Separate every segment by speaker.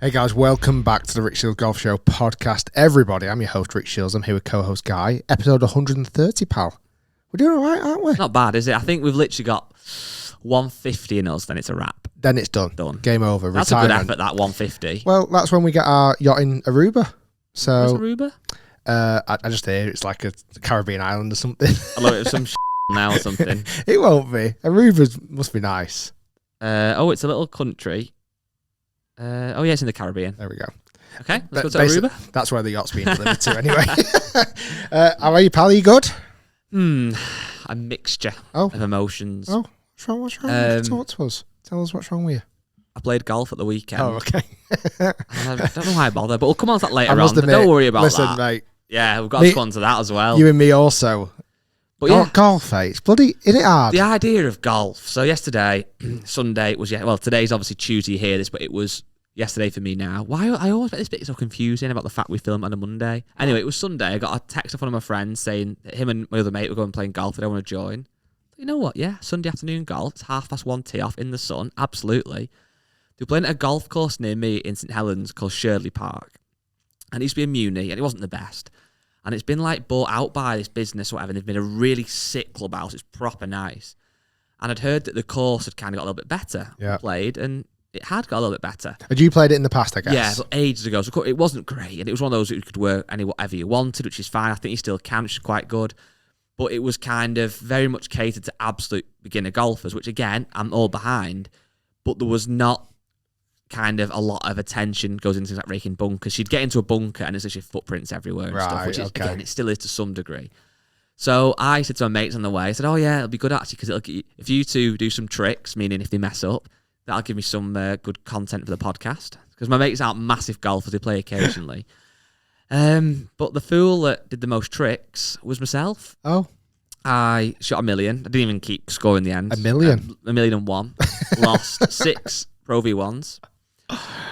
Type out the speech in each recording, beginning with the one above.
Speaker 1: Hey guys, welcome back to the Rick Shiels Golf Show podcast. Everybody, I'm your host, Rick Shiels. I'm here with co-host Guy. Episode 130, pal. We're doing all right, aren't we?
Speaker 2: Not bad, is it? I think we've literally got 150 in us, then it's a wrap.
Speaker 1: Then it's done. Game over.
Speaker 2: That's
Speaker 1: retirement.
Speaker 2: A good effort, that 150.
Speaker 1: Well, that's when we get our yacht in Aruba. So,
Speaker 2: where's Aruba?
Speaker 1: I just hear it's like a Caribbean island or something.
Speaker 2: I love it, some now or something.
Speaker 1: It won't be. Aruba must be nice.
Speaker 2: It's a little country. Yeah, it's in the Caribbean.
Speaker 1: There we go.
Speaker 2: Okay, let's go to Aruba.
Speaker 1: That's where the yacht's being delivered to anyway. How are you, pal? Are you good?
Speaker 2: A mixture of emotions.
Speaker 1: Oh, what's wrong? Talk to us. Tell us what's wrong with you.
Speaker 2: I played golf at the weekend.
Speaker 1: Oh, okay.
Speaker 2: I don't know why I bother, but we'll come on to that later on.
Speaker 1: Admit,
Speaker 2: don't worry about
Speaker 1: listen,
Speaker 2: that.
Speaker 1: Mate.
Speaker 2: Yeah, we've got to come on to that as well.
Speaker 1: You and me also.
Speaker 2: But yeah,
Speaker 1: golf, it's bloody, isn't it hard?
Speaker 2: The idea of golf. So yesterday, Sunday was, today's obviously Tuesday, you hear this, but it was yesterday for me now. Why I always get this bit so confusing about the fact we film on a Monday. Anyway, it was Sunday. I got a text off one of my friends saying that him and my other mate were going playing golf. They don't want to join. You know what? Yeah, Sunday afternoon golf. It's 1:30 tee off in the sun. Absolutely. They were playing at a golf course near me in St Helens called Shirley Park. And it used to be a Muni, and it wasn't the best. And it's been like bought out by this business or whatever. And they've been a really sick clubhouse. It's proper nice. And I'd heard that the course had kind of got a little bit better.
Speaker 1: Yeah.
Speaker 2: Played, and it had got a little bit better.
Speaker 1: Had you played it in the past, I guess?
Speaker 2: Yeah, but ages ago. So it wasn't great. And it was one of those that you could work whatever you wanted, which is fine. I think you still can, which is quite good. But it was kind of very much catered to absolute beginner golfers, which again, I'm all behind. But there was not kind of a lot of attention goes into things like raking bunkers. You'd get into a bunker and there's literally footprints everywhere and stuff, which is, again, it still is to some degree. So I said to my mates on the way, I said, oh yeah, it'll be good actually, because if you two do some tricks, meaning if they mess up, that'll give me some good content for the podcast. Because my mates aren't massive golfers, they play occasionally. But the fool that did the most tricks was myself.
Speaker 1: Oh.
Speaker 2: I shot a million. I didn't even keep score in the end.
Speaker 1: A million?
Speaker 2: 1,000,001. Lost 6 Pro V1s.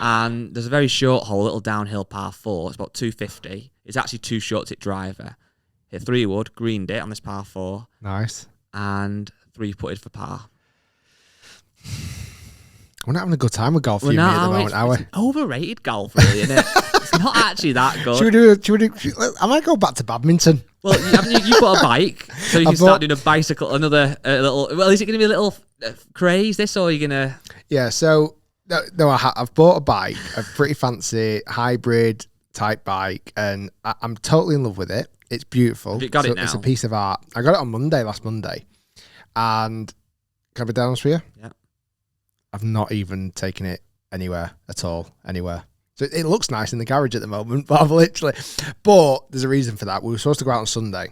Speaker 2: And there's a very short hole, a little downhill par 4. It's about 250. It's actually too short to hit driver. Hit 3-wood, greened it on this par 4.
Speaker 1: Nice.
Speaker 2: And 3-putted for par.
Speaker 1: We're not having a good time with golf, you and me, at the moment, are we?
Speaker 2: It's overrated golf, really, isn't it? It's not actually that good.
Speaker 1: I might go back to badminton.
Speaker 2: Well, you bought a bike, so you can start doing a bicycle, another little... Well, is it going to be a little craze, this, or are you going to...
Speaker 1: Yeah, so... No, I've bought a bike, a pretty fancy hybrid type bike, and I'm totally in love with it. It's beautiful.
Speaker 2: Have you got it now?
Speaker 1: It's a piece of art. I got it on last Monday. And can I be honest with you?
Speaker 2: Yeah.
Speaker 1: I've not even taken it anywhere at all, anywhere. So it looks nice in the garage at the moment, but But there's a reason for that. We were supposed to go out on Sunday.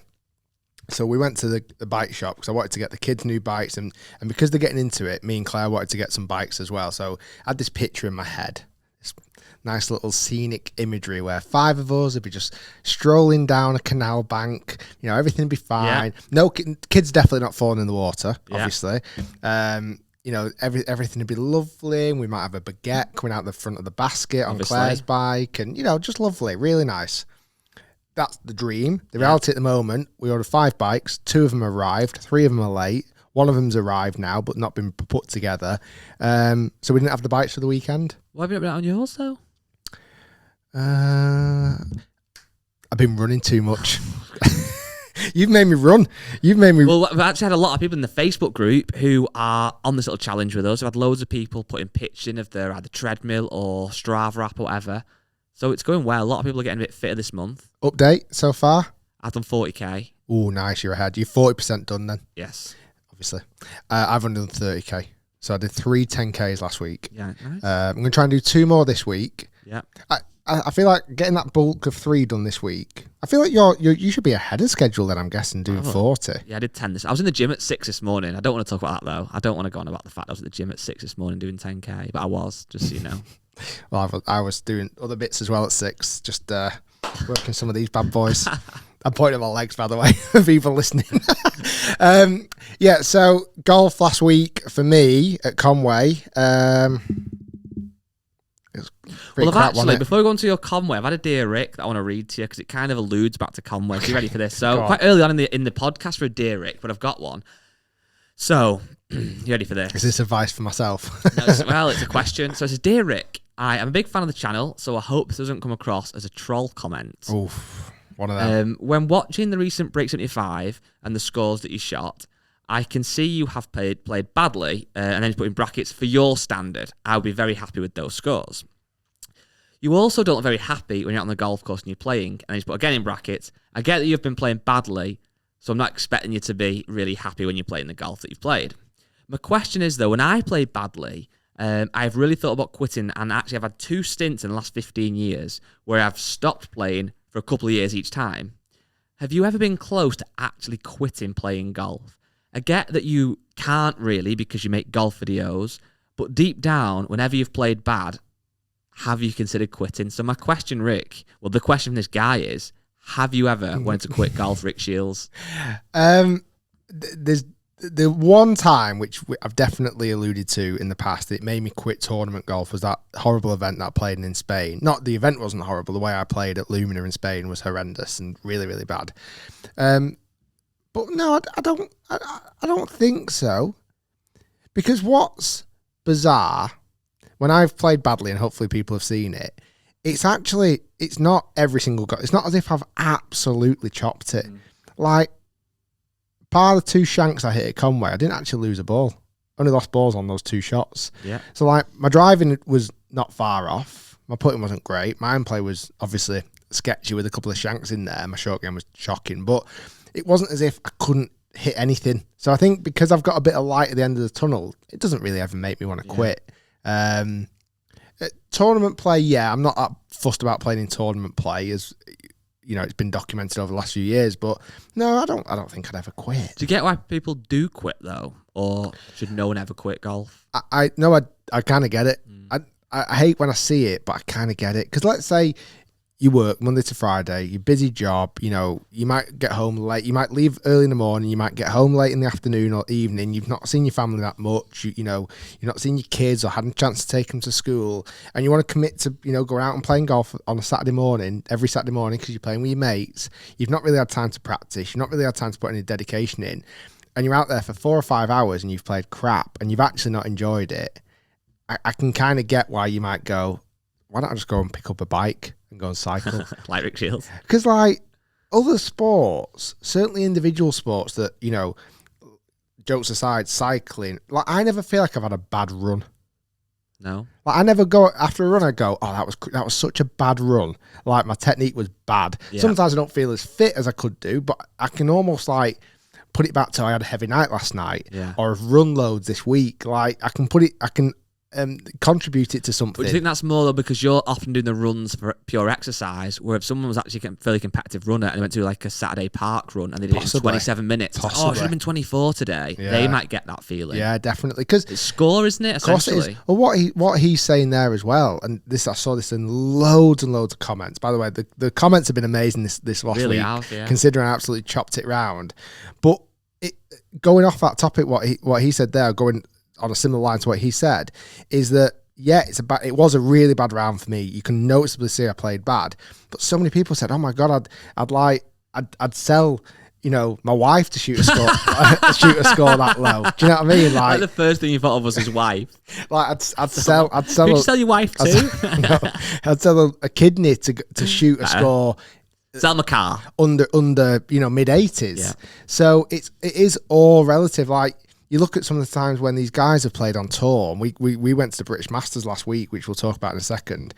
Speaker 1: So we went to the bike shop because I wanted to get the kids new bikes, and because they're getting into it, me and Claire wanted to get some bikes as well. So I had this picture in my head, this nice little scenic imagery where 5 of us would be just strolling down a canal bank. You know, everything would be fine. Yeah. No kids definitely not falling in the water, obviously. You know, everything would be lovely, and we might have a baguette coming out the front of the basket on Claire's bike, and just lovely, really nice. That's the dream. The reality at the moment, we ordered 5 bikes. 2 of them arrived. 3 of them are late. 1 of them's arrived now, but not been put together. So we didn't have the bikes for the weekend.
Speaker 2: Why have you not been out on yours, though?
Speaker 1: I've been running too much. You've made me run. Well,
Speaker 2: we've actually had a lot of people in the Facebook group who are on this little challenge with us. We've had loads of people putting pictures in of their either treadmill or Strava app or whatever. So it's going well. A lot of people are getting a bit fitter this month.
Speaker 1: Update so far?
Speaker 2: I've done 40k.
Speaker 1: Oh, nice. You're ahead. You're 40% done then.
Speaker 2: Yes.
Speaker 1: Obviously. I've only done 30k. So I did 3 10ks last week.
Speaker 2: Yeah, nice.
Speaker 1: I'm going to try and do 2 more this week.
Speaker 2: Yeah.
Speaker 1: I feel like getting that bulk of 3 done this week. I feel like you should be ahead of schedule then, I'm guessing, doing 40.
Speaker 2: Yeah, I did 10 this. I was in the gym at 6 this morning. I don't want to talk about that though. I don't want to go on about the fact I was at the gym at 6 this morning doing 10k, but I was, just so you know.
Speaker 1: Well, I was doing other bits as well at 6, just working some of these bad boys. I'm pointing at my legs, by the way, for people listening. So golf last week for me at Conway.
Speaker 2: Before we go on to your Conway, I've had a Dear Rick that I want to read to you because it kind of alludes back to Conway. So you ready for this? So quite early on in the podcast for a Dear Rick, but I've got one. So, you ready for this?
Speaker 1: Is this advice for myself?
Speaker 2: No, it's a question. So it says, Dear Rick, I am a big fan of the channel, so I hope this doesn't come across as a troll comment.
Speaker 1: Oof, one of them.
Speaker 2: When watching the recent Break 75 and the scores that you shot, I can see you have played badly, and then he's put in brackets, for your standard. I would be very happy with those scores. You also don't look very happy when you're out on the golf course and you're playing, and then he's put again in brackets, I get that you've been playing badly, so I'm not expecting you to be really happy when you're playing the golf that you've played. My question is, though, when I play badly, I've really thought about quitting, and actually I've had 2 stints in the last 15 years where I've stopped playing for a couple of years each time. Have you ever been close to actually quitting playing golf? I get that you can't really because you make golf videos, but deep down, whenever you've played bad, have you considered quitting? So my question, Rick, well, the question from this guy is, have you ever wanted to quit golf, Rick Shiels?
Speaker 1: There's the one time which I've definitely alluded to in the past that it made me quit tournament golf was that horrible event that I played in Spain. Not the event wasn't horrible. The way I played at Lumina in Spain was horrendous and really, really bad. But no, I don't think so. Because what's bizarre, when I've played badly and hopefully people have seen it, it's not every single goal. It's not as if I've absolutely chopped it. Like, part of the 2 shanks I hit at Conway, I didn't actually lose a ball. Only lost balls on those 2 shots. Yeah. So, like, my driving was not far off. My putting wasn't great. My iron play was obviously sketchy with a couple of shanks in there. My short game was shocking. But it wasn't as if I couldn't hit anything. So I think because I've got a bit of light at the end of the tunnel, it doesn't really ever make me want to quit. Tournament play, yeah, I'm not that fussed about playing in tournament play, as you know, it's been documented over the last few years. But no, I don't think I'd ever quit.
Speaker 2: Do you get why people do quit though, or should no one ever quit golf?
Speaker 1: I kind of get it. I hate when I see it, but I kind of get it, because let's say you work Monday to Friday, you're busy job, you know, you might get home late, you might leave early in the morning, you might get home late in the afternoon or evening, you've not seen your family that much, you know, you're not seeing your kids or hadn't a chance to take them to school, and you want to commit to, you know, going out and playing golf on a Saturday morning, every Saturday morning, because you're playing with your mates, you've not really had time to practice, you've not really had time to put any dedication in, and you're out there for 4 or 5 hours and you've played crap and you've actually not enjoyed it. I can kind of get why you might go, why don't I just go and pick up a bike and go and cycle?
Speaker 2: Like Rick Shiels.
Speaker 1: Because, like, other sports, certainly individual sports that, you know, jokes aside, cycling, like, I never feel like I've had a bad run.
Speaker 2: No.
Speaker 1: Like, I never go, after a run, I go, oh, that was such a bad run. Like, my technique was bad. Yeah. Sometimes I don't feel as fit as I could do, but I can almost, like, put it back to I had a heavy night last night, or I've run loads this week. Like, I can contribute it to something.
Speaker 2: But do you think that's more though because you're often doing the runs for pure exercise, where if someone was actually a fairly competitive runner and they went to like a Saturday park run and they did it in 27 minutes, like, oh, I should have been 24 today. Yeah. They might get that feeling.
Speaker 1: Yeah, definitely. Because
Speaker 2: it's score, isn't it? Essentially.
Speaker 1: It is. Well, what he's saying there as well, and this I saw this in loads and loads of comments. By the way, the comments have been amazing this last week, considering I absolutely chopped it round. But going off that topic, what he said there, going on a similar line to what he said, is that it was a really bad round for me. You can noticeably see I played bad, but so many people said, "Oh my god, I'd sell, you know, my wife to shoot a score, shoot a score that low." Do you know what I mean?
Speaker 2: Like the first thing you thought of was his wife.
Speaker 1: Like I'd sell.
Speaker 2: Who'd you sell your wife to?
Speaker 1: I'd sell a kidney to shoot a score.
Speaker 2: Sell my car
Speaker 1: under you know, mid-80s. Yeah. So it is all relative. Like, you look at some of the times when these guys have played on tour, and we went to the British Masters last week, which we'll talk about in a second.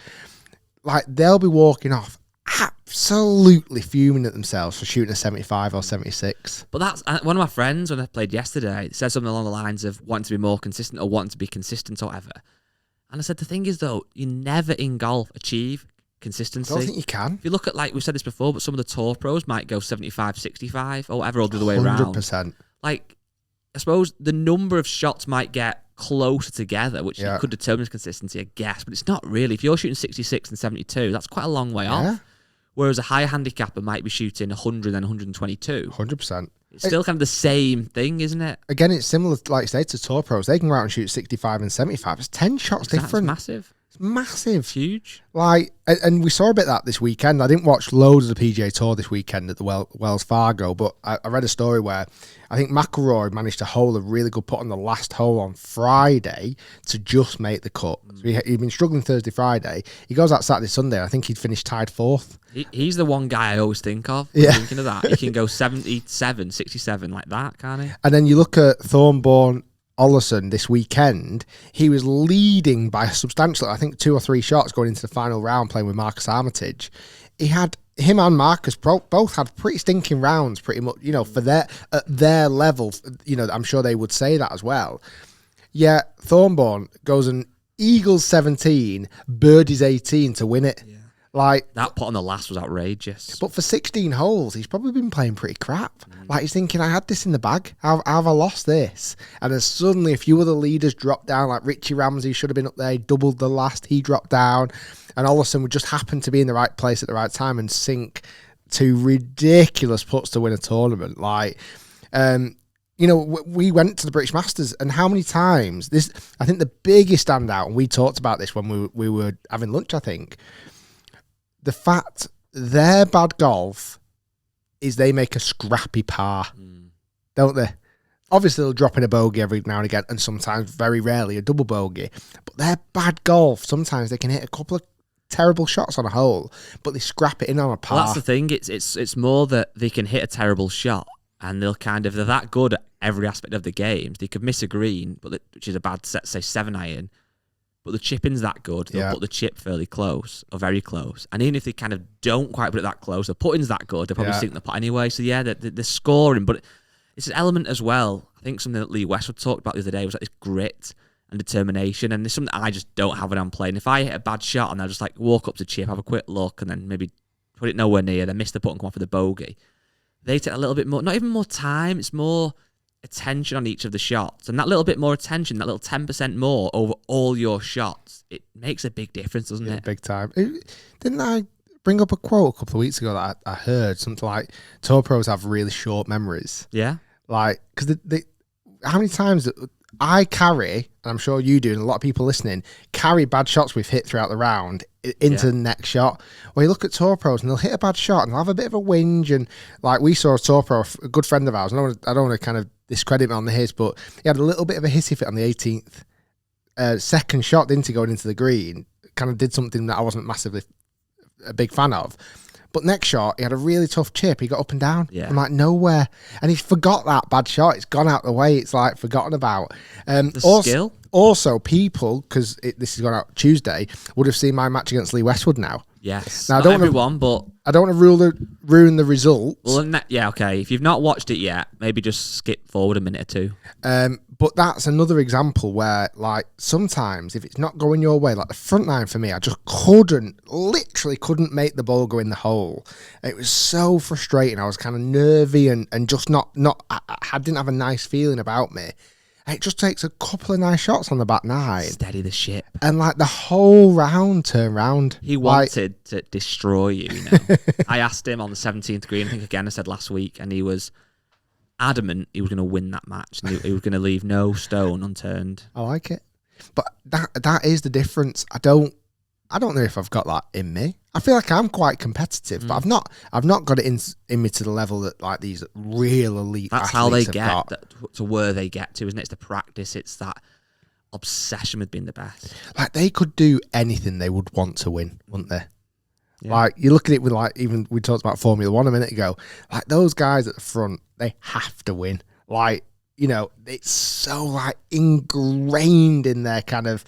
Speaker 1: Like, they'll be walking off absolutely fuming at themselves for shooting a 75 or 76.
Speaker 2: But that's one of my friends, when I played yesterday, said something along the lines of wanting to be more consistent or wanting to be consistent or whatever. And I said, the thing is, though, you never in golf achieve consistency.
Speaker 1: I don't think you can.
Speaker 2: If you look at, like we've said this before, but some of the tour pros might go 75, 65 or whatever, or the other way around.
Speaker 1: 100%.
Speaker 2: Like, I suppose the number of shots might get closer together, which could determine consistency, I guess, but it's not really. If you're shooting 66 and 72, that's quite a long way off. Whereas a higher handicapper might be shooting 100 and 122.
Speaker 1: 100%.
Speaker 2: It's still kind of the same thing, isn't it?
Speaker 1: Again, it's similar, like I say, to tour pros. They can go out and shoot 65 and 75. It's 10 shots different.
Speaker 2: That's massive.
Speaker 1: It's massive.
Speaker 2: It's huge.
Speaker 1: Like, and we saw a bit of that this weekend. I didn't watch loads of the PGA Tour this weekend at the Wells Fargo, but I read a story where I think McIlroy managed to hold a really good putt on the last hole on Friday to just make the cut. So he'd been struggling Thursday, Friday. He goes out Saturday, Sunday. I think he'd finished tied 4th.
Speaker 2: He's the one guy I always think of. When thinking of that. He can go 77, 67 like that, can't he?
Speaker 1: And then you look at Thornborn Ollerson this weekend, he was leading by substantially, I think 2 or 3 shots going into the final round playing with Marcus Armitage. Him and Marcus both had pretty stinking rounds pretty much, for at their level, I'm sure they would say that as well. Yeah, Thornborn goes and eagles 17, birdies 18 to win it. Yeah. Like
Speaker 2: that putt on the last was outrageous.
Speaker 1: But for 16 holes, he's probably been playing pretty crap. Like he's thinking, I had this in the bag. How have I lost this? And then suddenly a few other leaders dropped down, like Richie Ramsey should have been up there. He doubled the last. He dropped down. And Ollerson would just happen to be in the right place at the right time and sink 2 ridiculous putts to win a tournament. Like, we went to the British Masters, and how many times I think the biggest standout, and we talked about this when we were having lunch, I think, the fact their bad golf is they make a scrappy par, don't they? Obviously, they'll drop in a bogey every now and again, and sometimes, very rarely, a double bogey. But their bad golf, sometimes they can hit a couple of terrible shots on a hole, but they scrap it in on a par.
Speaker 2: Well, that's the thing. It's more that they can hit a terrible shot, and they're that good at every aspect of the game. They could miss a green, which is a bad set, say 7-iron. But the chipping's that good, they'll put the chip fairly close or very close. And even if they kind of don't quite put it that close, the putting's that good, they'll probably sink the putt anyway. So yeah, the scoring, but it's an element as well. I think something that Lee Westwood talked about the other day was like this grit and determination. And there's something that I just don't have when I'm playing. If I hit a bad shot and I just like walk up to chip, have a quick look, and then maybe put it nowhere near, then miss the putt and come off with a bogey, they take a little bit more, not even more time, it's more attention on each of the shots, and that little bit more attention, that little 10% more over all your shots, it makes a big difference, doesn't it?
Speaker 1: Big time. Didn't I bring up a quote a couple of weeks ago that I heard something like tour pros have really short memories?
Speaker 2: Yeah,
Speaker 1: like because how many times I carry, and I'm sure you do, and a lot of people listening carry bad shots we've hit throughout the round into the next shot. Well, you look at tour pros and they'll hit a bad shot and they'll have a bit of a whinge, and like we saw a tour pro, a good friend of ours, I don't want to kind of discredit him on his, but he had a little bit of a hissy fit on the 18th. Second shot, didn't he, going into the green? Kind of did something that I wasn't massively a big fan of. But next shot, he had a really tough chip. He got up and down from like nowhere. And he forgot that bad shot. It's gone out the way. It's like forgotten about.
Speaker 2: Skill.
Speaker 1: Also, people, because this has gone out Tuesday, would have seen my match against Lee Westwood now.
Speaker 2: Yes.
Speaker 1: Now,
Speaker 2: but
Speaker 1: I don't want to ruin the results.
Speaker 2: Well, okay. If you've not watched it yet, maybe just skip forward a minute or two.
Speaker 1: But that's another example where, like, sometimes if it's not going your way, like the front nine for me, I just literally couldn't make the ball go in the hole. It was so frustrating. I was kind of nervy and just I didn't have a nice feeling about me. It just takes a couple of nice shots on the back nine.
Speaker 2: Steady the ship.
Speaker 1: And like the whole round turned round.
Speaker 2: He wanted to destroy you, I asked him on the 17th green, I think again I said last week, and he was adamant he was going to win that match. And he was going to leave no stone unturned.
Speaker 1: I like it. But that is the difference. I don't know if I've got that in me. I feel like I'm quite competitive, but I've not got it in me to the level that like these real elite
Speaker 2: That's how they get to where they get to, isn't it? It's the practice. It's that obsession with being the best.
Speaker 1: Like they could do anything they would want to win, wouldn't they?
Speaker 2: Yeah.
Speaker 1: Like you look at it with like, even we talked about Formula One a minute ago, like those guys at the front, they have to win. Like, it's so like ingrained in their kind of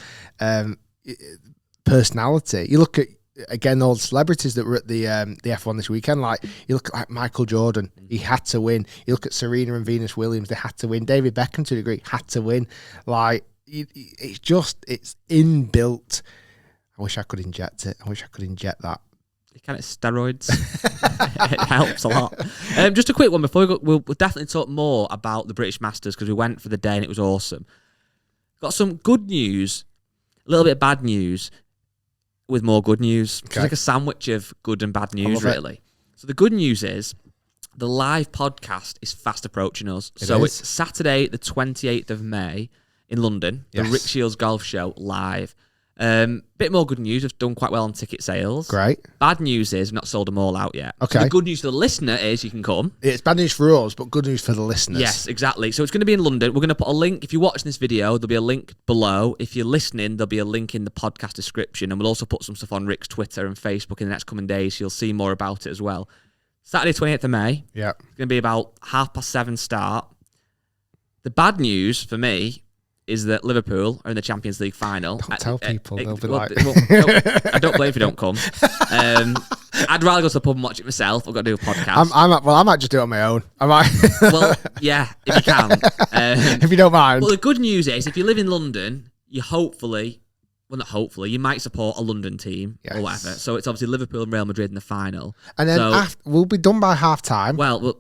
Speaker 1: personality. You look at, again, all the celebrities that were at the F1 this weekend, like you look at like Michael Jordan, he had to win. You look at Serena and Venus Williams, they had to win. David Beckham, to a degree, had to win. Like it's inbuilt. I wish I could inject it. I wish I could inject that.
Speaker 2: Kind of steroids. It helps a lot. Just a quick one before we go. We'll definitely talk more about the British Masters because we went for the day and it was awesome. Got some good news, a little bit of bad news, with more good news. Okay. It's like a sandwich of good and bad news, really. So the good news is the live podcast is fast approaching us. It's Saturday, the 28th of May in London, the Rick Shiels Golf Show live. Bit more good news. We've done quite well on ticket sales.
Speaker 1: Great.
Speaker 2: Bad news is we've not sold them all out yet.
Speaker 1: Okay.
Speaker 2: So the good news for the listener is you can come.
Speaker 1: It's bad news for us, but good news for the listeners.
Speaker 2: Yes, exactly. So it's going to be in London. We're going to put a link. If you're watching this video, there'll be a link below. If you're listening, there'll be a link in the podcast description. And we'll also put some stuff on Rick's Twitter and Facebook in the next coming days. So you'll see more about it as well. Saturday, 28th of May.
Speaker 1: Yeah.
Speaker 2: It's going to be about 7:30 start. The bad news for me is that Liverpool are in the Champions League final.
Speaker 1: Don't tell people. They'll be like...
Speaker 2: I don't blame if you don't come. I'd rather go to the pub and watch it myself. I've got to do a podcast.
Speaker 1: I might just do it on my own. I might.
Speaker 2: Well, yeah, if you can.
Speaker 1: If you don't mind.
Speaker 2: Well, the good news is, if you live in London, you you might support a London team or whatever. So it's obviously Liverpool and Real Madrid in the final.
Speaker 1: And then we'll be done by half time.
Speaker 2: Well,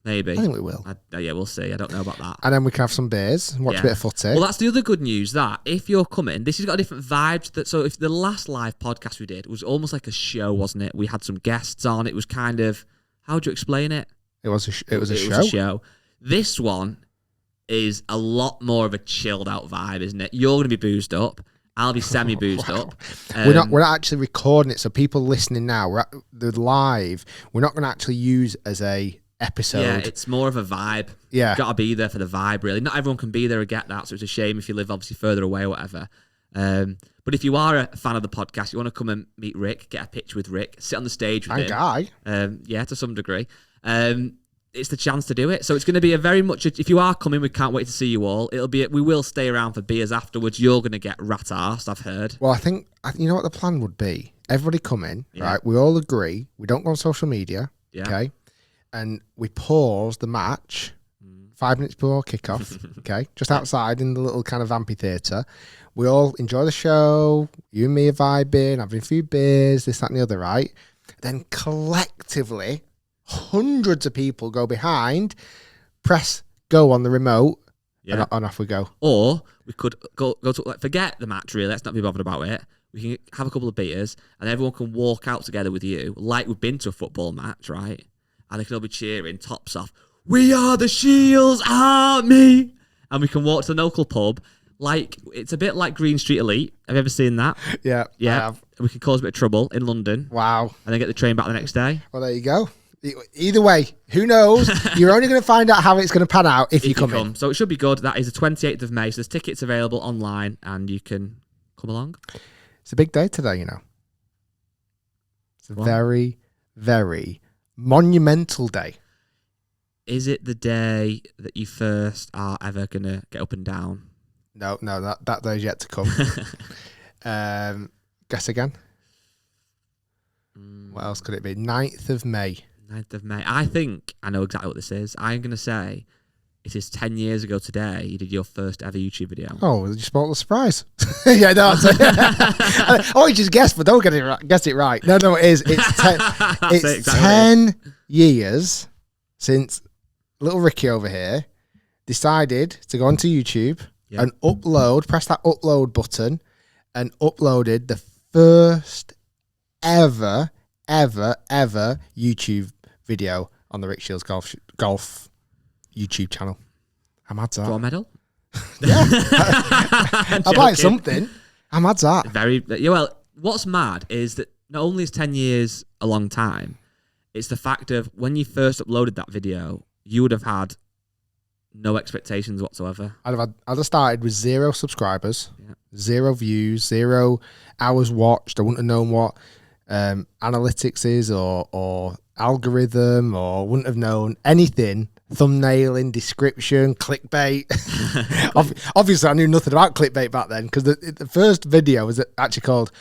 Speaker 2: maybe.
Speaker 1: I think we will.
Speaker 2: Yeah, we'll see. I don't know about that.
Speaker 1: And then we can have some beers and watch a bit of footy.
Speaker 2: Well, that's the other good news, that if you're coming, this has got a different vibe. So if the last live podcast we did was almost like a show, wasn't it? We had some guests on. It was kind of, how would you explain it?
Speaker 1: It was a show.
Speaker 2: This one is a lot more of a chilled out vibe, isn't it? You're going to be boozed up. I'll be semi boozed up.
Speaker 1: We're not actually recording it, so people listening now, the live, we're not going to actually use as a episode.
Speaker 2: Yeah, it's more of a vibe.
Speaker 1: Yeah.
Speaker 2: You've got to be there for the vibe, really. Not everyone can be there or get that, so it's a shame if you live obviously further away or whatever. But if you are a fan of the podcast, you want to come and meet Rick, get a picture with Rick, sit on the stage with him.
Speaker 1: Guy.
Speaker 2: Yeah, to some degree. It's the chance to do it. So it's going to be a very much, if you are coming, we can't wait to see you all. We will stay around for beers afterwards. You're going to get rat-arsed, I've heard.
Speaker 1: Well, I think, you know what the plan would be? Everybody come in, right? We all agree. We don't go on social media, okay? And we pause the match 5 minutes before kickoff, okay? Just outside in the little kind of amphitheatre. We all enjoy the show. You and me are vibing, having a few beers, this, that, and the other, right? Then collectively, hundreds of people go behind, press go on the remote, and off we go.
Speaker 2: Or we could go to, forget the match, really. Let's not be bothered about it. We can have a couple of beers, and everyone can walk out together with you, like we've been to a football match, right? And they can all be cheering, tops off, "We are the Shiels Army!" And we can walk to the local pub. Like, it's a bit like Green Street Elite. Have you ever seen that?
Speaker 1: Yeah. I have.
Speaker 2: We could cause a bit of trouble in London.
Speaker 1: Wow.
Speaker 2: And then get the train back the next day.
Speaker 1: Well, there you go. Either way, who knows? You're only going to find out how it's going to pan out if you come in.
Speaker 2: So it should be good. That is the 28th of May. So there's tickets available online and you can come along.
Speaker 1: It's a big day today, you know. It's a very, very monumental day.
Speaker 2: Is it the day that you first are ever going to get up and down?
Speaker 1: No, that day's yet to come. Guess again. What else could it be? 9th of May.
Speaker 2: 9th of May. I think I know exactly what this is. I'm going to say it is 10 years ago today you did your first ever YouTube video.
Speaker 1: Oh, you spoiled the surprise. Yeah, no. Oh, you just guessed, but don't get it right. Guess it right. No, it is. It's 10 years since little Ricky over here decided to go onto YouTube and press that upload button and uploaded the first ever YouTube video on the Rick Shiels Golf YouTube channel. How mad's that?
Speaker 2: Draw a medal?
Speaker 1: Yeah. I'd like something. How mad's that?
Speaker 2: Well, what's mad is that not only is 10 years a long time, it's the fact of when you first uploaded that video, you would have had no expectations whatsoever. I'd
Speaker 1: have started with 0 subscribers, 0 views, 0 hours watched. I wouldn't have known what analytics is or algorithm, or wouldn't have known anything. Thumbnailing, description, clickbait. Obviously, I knew nothing about clickbait back then, because the first video was actually called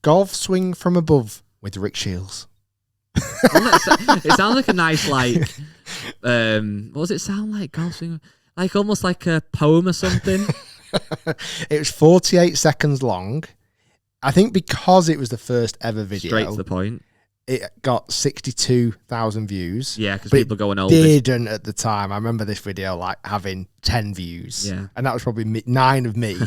Speaker 1: "Golf Swing from Above" with Rick Shiels.
Speaker 2: It sounds like a nice, like, what does it sound like? Golf swing, like almost like a poem or something.
Speaker 1: It was 48 seconds long. I think because it was the first ever video,
Speaker 2: straight to the point,
Speaker 1: it got 62,000 views.
Speaker 2: Yeah, because people going over.
Speaker 1: Didn't at the time. I remember this video like having 10 views.
Speaker 2: Yeah,
Speaker 1: and that was probably 9 of me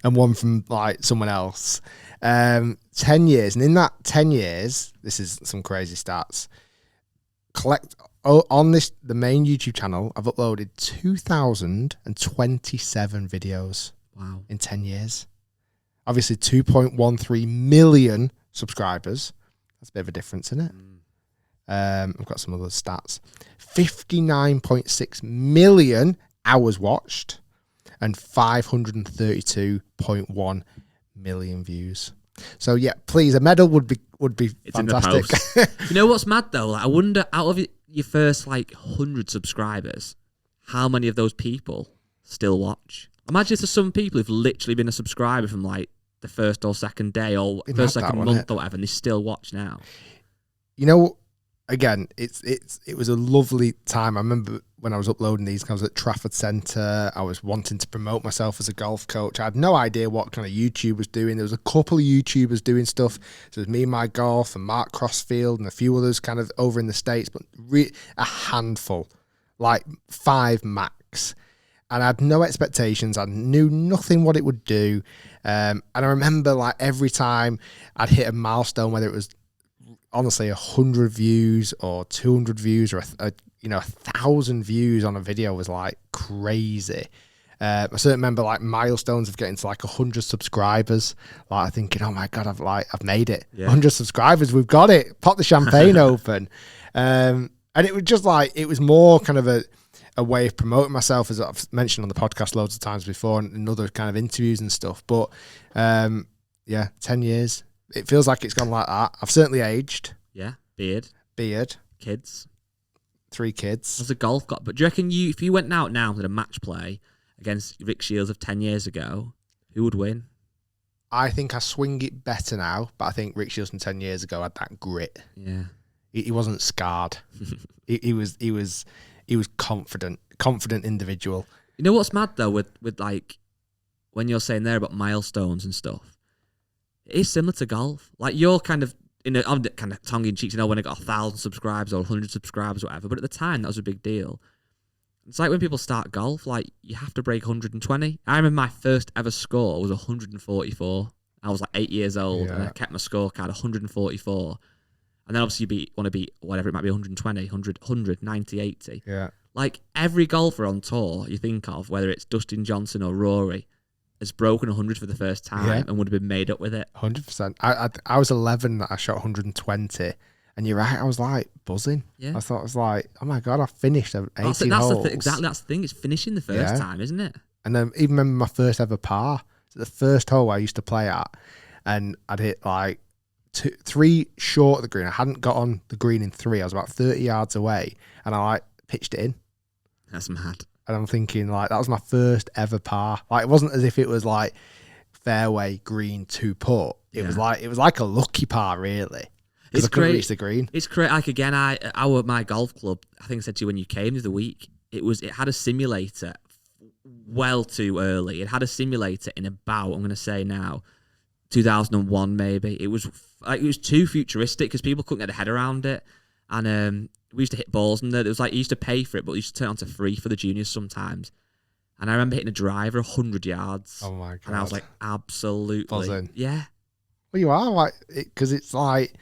Speaker 1: and 1 from like someone else. 10 years, and in that 10 years, this is some crazy stats. On the main YouTube channel, I've uploaded 2,027 videos.
Speaker 2: Wow!
Speaker 1: In 10 years. Obviously, 2.13 million subscribers. That's a bit of a difference, isn't it? I've got some other stats. 59.6 million hours watched and 532.1 million views. So yeah, please, a medal would be
Speaker 2: It's
Speaker 1: fantastic.
Speaker 2: in the post. You know what's mad though? Like, I wonder, out of your first like 100 subscribers, how many of those people still watch? Imagine if there's some people who've literally been a subscriber from like the first or second day or first second month or whatever, and they still watch now.
Speaker 1: You know, again, it was a lovely time. I remember when I was uploading these, I was at Trafford Centre. I was wanting to promote myself as a golf coach. I had no idea what kind of YouTube was doing. There was a couple of YouTubers doing stuff. So it was Me and My Golf and Mark Crossfield and a few others kind of over in the States, but a handful, like 5 max. And I had no expectations. I knew nothing what it wowould do. And I remember like every time I'd hit a milestone, whether it was honestly 100 views or 200 views or 1,000 views on a video was like crazy. I certainly remember like milestones of getting to like 100 subscribers. Like thinking, oh my God, I've made it. Yeah. 100 subscribers, we've got it. Pop the champagne open. And it was just like, it was more kind of a way of promoting myself, as I've mentioned on the podcast loads of times before and other kind of interviews and stuff. But 10 years. It feels like it's gone like that. I've certainly aged.
Speaker 2: Yeah, beard. Kids.
Speaker 1: 3 kids.
Speaker 2: How's the golf got? But do you reckon if you went out now and did a match play against Rick Shiels of 10 years ago, who would win?
Speaker 1: I think I swing it better now, but I think Rick Shiels from 10 years ago had that grit.
Speaker 2: Yeah.
Speaker 1: He wasn't scarred. he was confident individual.
Speaker 2: You know what's mad though with like when you're saying there about milestones and stuff? It is similar to golf. Like you're kind of I'm kind of tongue in cheek, when I got 1,000 subscribers or 100 subscribers or whatever. But at the time, that was a big deal. It's like when people start golf, like you have to break 120. I remember my first ever score was 144. I was like 8 years old, and I kept my scorecard 144. And then obviously you want to beat whatever it might be, 120, 100, 90, 80.
Speaker 1: Yeah.
Speaker 2: Like every golfer on tour you think of, whether it's Dustin Johnson or Rory, has broken 100 for the first time and would have been made up with it.
Speaker 1: 100%. I was 11 that I shot 120, and you're right, I was like buzzing. Yeah. I thought it was like, oh my God, I finished 18 holes.
Speaker 2: Exactly, that's the thing. It's finishing the first time, isn't it?
Speaker 1: And then even remember my first ever par. So the first hole I used to play at, and I'd hit like 3 short of the green. I hadn't got on the green in 3. I was about 30 yards away, and I like pitched it in.
Speaker 2: That's mad.
Speaker 1: And I'm thinking, like, that was my first ever par. Like, it wasn't as if it was like fairway green to putt. It was like a lucky par, really. Because I couldn't reach the green.
Speaker 2: It's great. Like again, my golf club, I think I said to you when you came the other week, it had a simulator well too early. It had a simulator in about, I'm going to say now, 2001 maybe. It was too futuristic because people couldn't get their head around it. And we used to hit balls, and it was like you used to pay for it, but you used to turn it on to free for the juniors sometimes. And I remember hitting a driver 100 yards.
Speaker 1: Oh my God!
Speaker 2: And I was like, absolutely,
Speaker 1: buzzing.
Speaker 2: Yeah.
Speaker 1: Well, you are like, because it's like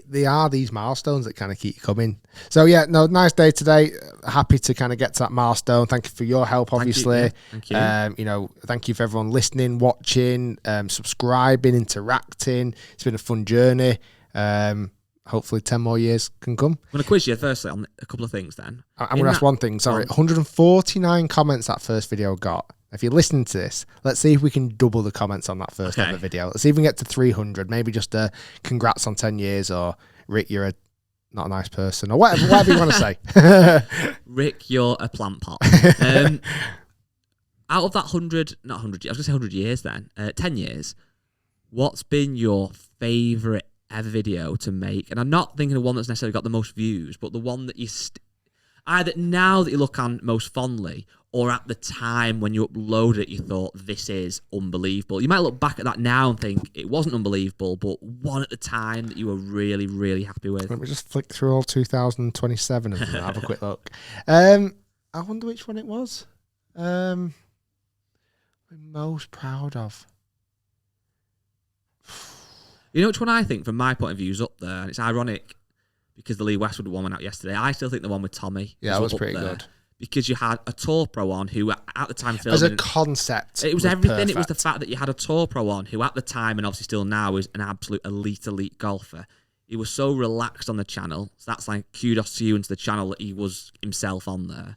Speaker 1: they are these milestones that kind of keep you coming. So yeah, no, nice day today. Happy to kind of get to that milestone. Thank you for your help, obviously.
Speaker 2: Thank you.
Speaker 1: Thank you for everyone listening, watching, subscribing, interacting. It's been a fun journey. Hopefully 10 more years can come.
Speaker 2: I'm going to quiz you firstly on a couple of things then.
Speaker 1: I'm going to ask one thing. Sorry, 149 comments that first video got. If you're listening to this, let's see if we can double the comments on that first ever video. Let's see if we can get to 300. Maybe just a congrats on 10 years, or Rick, you're not a nice person, or whatever you want to say.
Speaker 2: Rick, you're a plant pot. Out of that 100, not 100, I was going to say 100 years then, 10 years, what's been your favourite ever video to make? And I'm not thinking of one that's necessarily got the most views, but the one that you either now that you look on most fondly, or at the time when you uploaded it you thought this is unbelievable. You might look back at that now and think it wasn't unbelievable, but one at the time that you were really, really happy with.
Speaker 1: Let me just flick through all 2027 and have a quick look. I wonder which one it was. I'm most proud of.
Speaker 2: You know which one I think, from my point of view, is up there? And it's ironic because the Lee Westwood one went out yesterday. I still think the one with Tommy.
Speaker 1: Yeah, that was pretty good.
Speaker 2: because you had a tour pro on who at the time filming.
Speaker 1: As a concept,
Speaker 2: it was everything.
Speaker 1: Perfect.
Speaker 2: It was the fact that you had a tour pro on who at the time, and obviously still now, is an absolute elite golfer. He was so relaxed on the channel. So that's like kudos to you and to the channel that he was himself on there.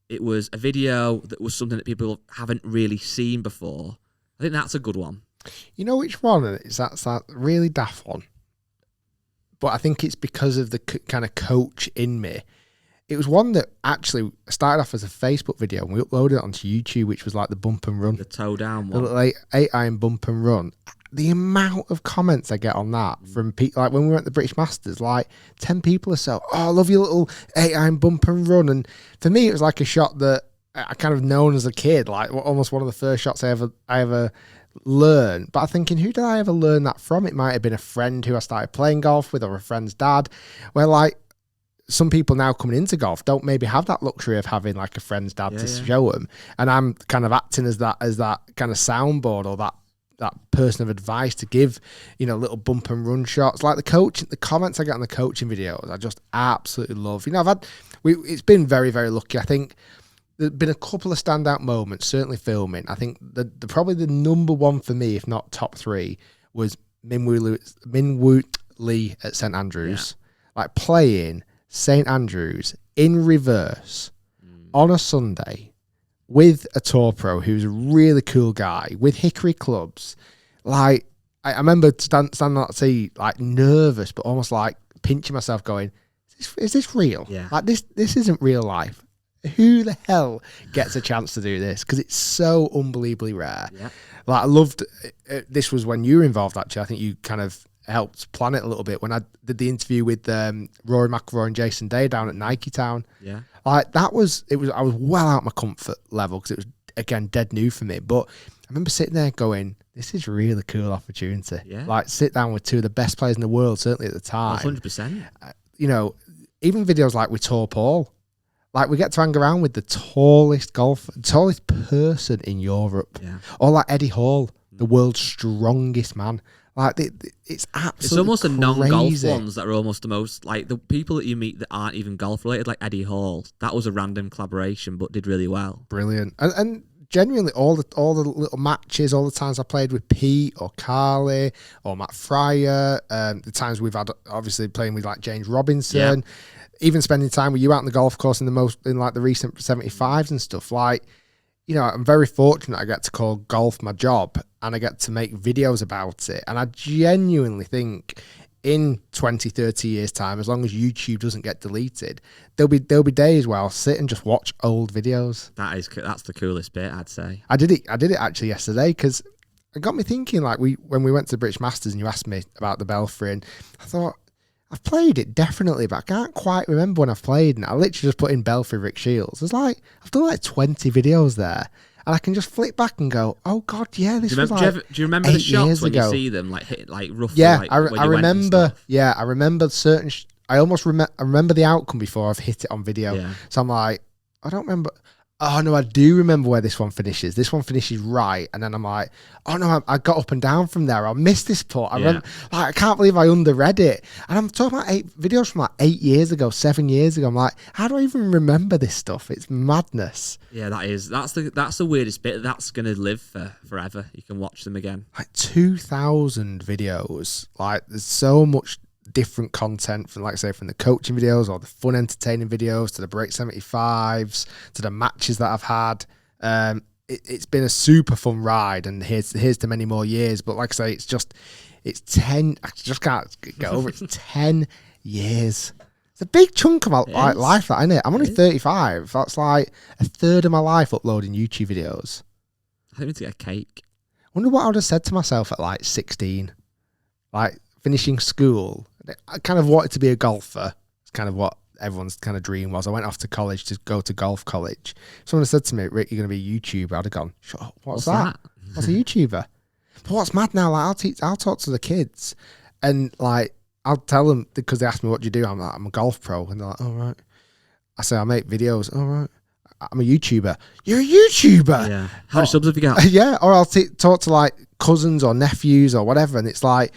Speaker 2: It was a video that was something that people haven't really seen before. I think that's a good one.
Speaker 1: You know which one it is? That's that really daft one. But I think it's because of the kind of coach in me. It was one that actually started off as a Facebook video and we uploaded it onto YouTube, which was like the bump and run.
Speaker 2: The toe down one.
Speaker 1: The like 8-iron bump and run. The amount of comments I get on that from people, like when we went to the British Masters, like 10 people or so, oh, I love your little 8-iron bump and run. And for me, it was like a shot that I kind of known as a kid, like almost one of the first shots I ever learned. But I'm thinking, who did I ever learn that from? It might have been a friend who I started playing golf with or a friend's dad, where like, some people now coming into golf don't maybe have that luxury of having like a friend's dad to show them, and I'm kind of acting as that kind of soundboard or that person of advice to give, little bump and run shots. Like the comments I get on the coaching videos, I just absolutely love. It's been very, very lucky. I think there's been a couple of standout moments, certainly filming. I think the probably the number one for me, if not top three, was Minwoo Lee at St Andrews, like playing St Andrews in reverse on a Sunday with a tour pro who's a really cool guy with hickory clubs. Like I remember standing on that tee, like nervous, but almost like pinching myself, going, "Is this real?
Speaker 2: Yeah.
Speaker 1: Like this isn't real life. Who the hell gets a chance to do this? Because it's so unbelievably rare."
Speaker 2: Yeah.
Speaker 1: Like I loved. This was when you were involved. Actually, I think you kind of helped plan it a little bit when I did the interview with Rory McIlroy and Jason Day down at Nike Town.
Speaker 2: Yeah,
Speaker 1: like I was well out my comfort level because it was again dead new for me. But I remember sitting there going, "This is a really cool opportunity." Yeah, like sit down with two of the best players in the world, certainly at the time.
Speaker 2: 100%.
Speaker 1: Even videos like with Tour Paul, like we get to hang around with the tallest person in Europe, or like Eddie Hall, the world's strongest man. Like it's absolutely
Speaker 2: It's almost the non-golf
Speaker 1: crazy
Speaker 2: ones that are almost the most, like the people that you meet that aren't even golf related, like Eddie Hall. That was a random collaboration, but did really well.
Speaker 1: Brilliant. And genuinely all the little matches, all the times I played with Pete or Carly or Matt Fryer, the times we've had obviously playing with like James Robinson, even spending time with you out on the golf course in like the recent 75s and stuff. Like, I'm very fortunate I get to call golf my job and I get to make videos about it. And I genuinely think in 20, 30 years time, as long as YouTube doesn't get deleted, there'll be days where I'll sit and just watch old videos.
Speaker 2: That's the coolest bit, I'd say.
Speaker 1: I did it actually yesterday because it got me thinking, like when we went to the British Masters and you asked me about the Belfry, and I thought, I've played it definitely, but I can't quite remember when I've played. And I literally just put in Belfry Rick Shiels. It's like I've done like 20 videos there, and I can just flick back and go, "Oh God, yeah, this was like." Do you remember the shots when
Speaker 2: you see them like hit like roughly?
Speaker 1: Yeah,
Speaker 2: like,
Speaker 1: I remember. Yeah, I remember certain. I almost remember the outcome before I've hit it on video. Yeah. So I'm like, I don't remember. Oh no, I do remember where this one finishes. This one finishes right, and then I'm like, oh no, I got up and down from there. I missed this putt. I can't believe I underread it. And I'm talking about 8 videos from like 8 years ago, 7 years ago. I'm like, how do I even remember this stuff? It's madness.
Speaker 2: Yeah, that's the weirdest bit. That's gonna live forever. You can watch them again.
Speaker 1: Like 2,000 videos. Like there's so much different content from, like I say, from the coaching videos or the fun entertaining videos to the break 75s to the matches that I've had. It's been a super fun ride, and here's to many more years. But like I say, it's 10. I just can't get over it. It's 10 years. It's a big chunk of my life, that, isn't it? I'm only 35. That's like a third of my life uploading YouTube videos.
Speaker 2: I think we need to get a cake.
Speaker 1: I wonder what I would have said to myself at like 16, like finishing school. I kind of wanted to be a golfer. It's kind of what everyone's kind of dream was. I went off to college to go to golf college. Someone said to me, "Rick, you're going to be a YouTuber." I'd have gone, "Shut up, what's that? What's a YouTuber?" But what's mad now, like I'll talk to the kids and like I'll tell them, because they ask me, "What do you do?" I'm like, "I'm a golf pro." And they're like, "All right." I say, "I make videos." "All right." "I'm a YouTuber." "You're a YouTuber?"
Speaker 2: Yeah. How many subs have you got?
Speaker 1: Yeah. Or I'll talk to like cousins or nephews or whatever, and it's like,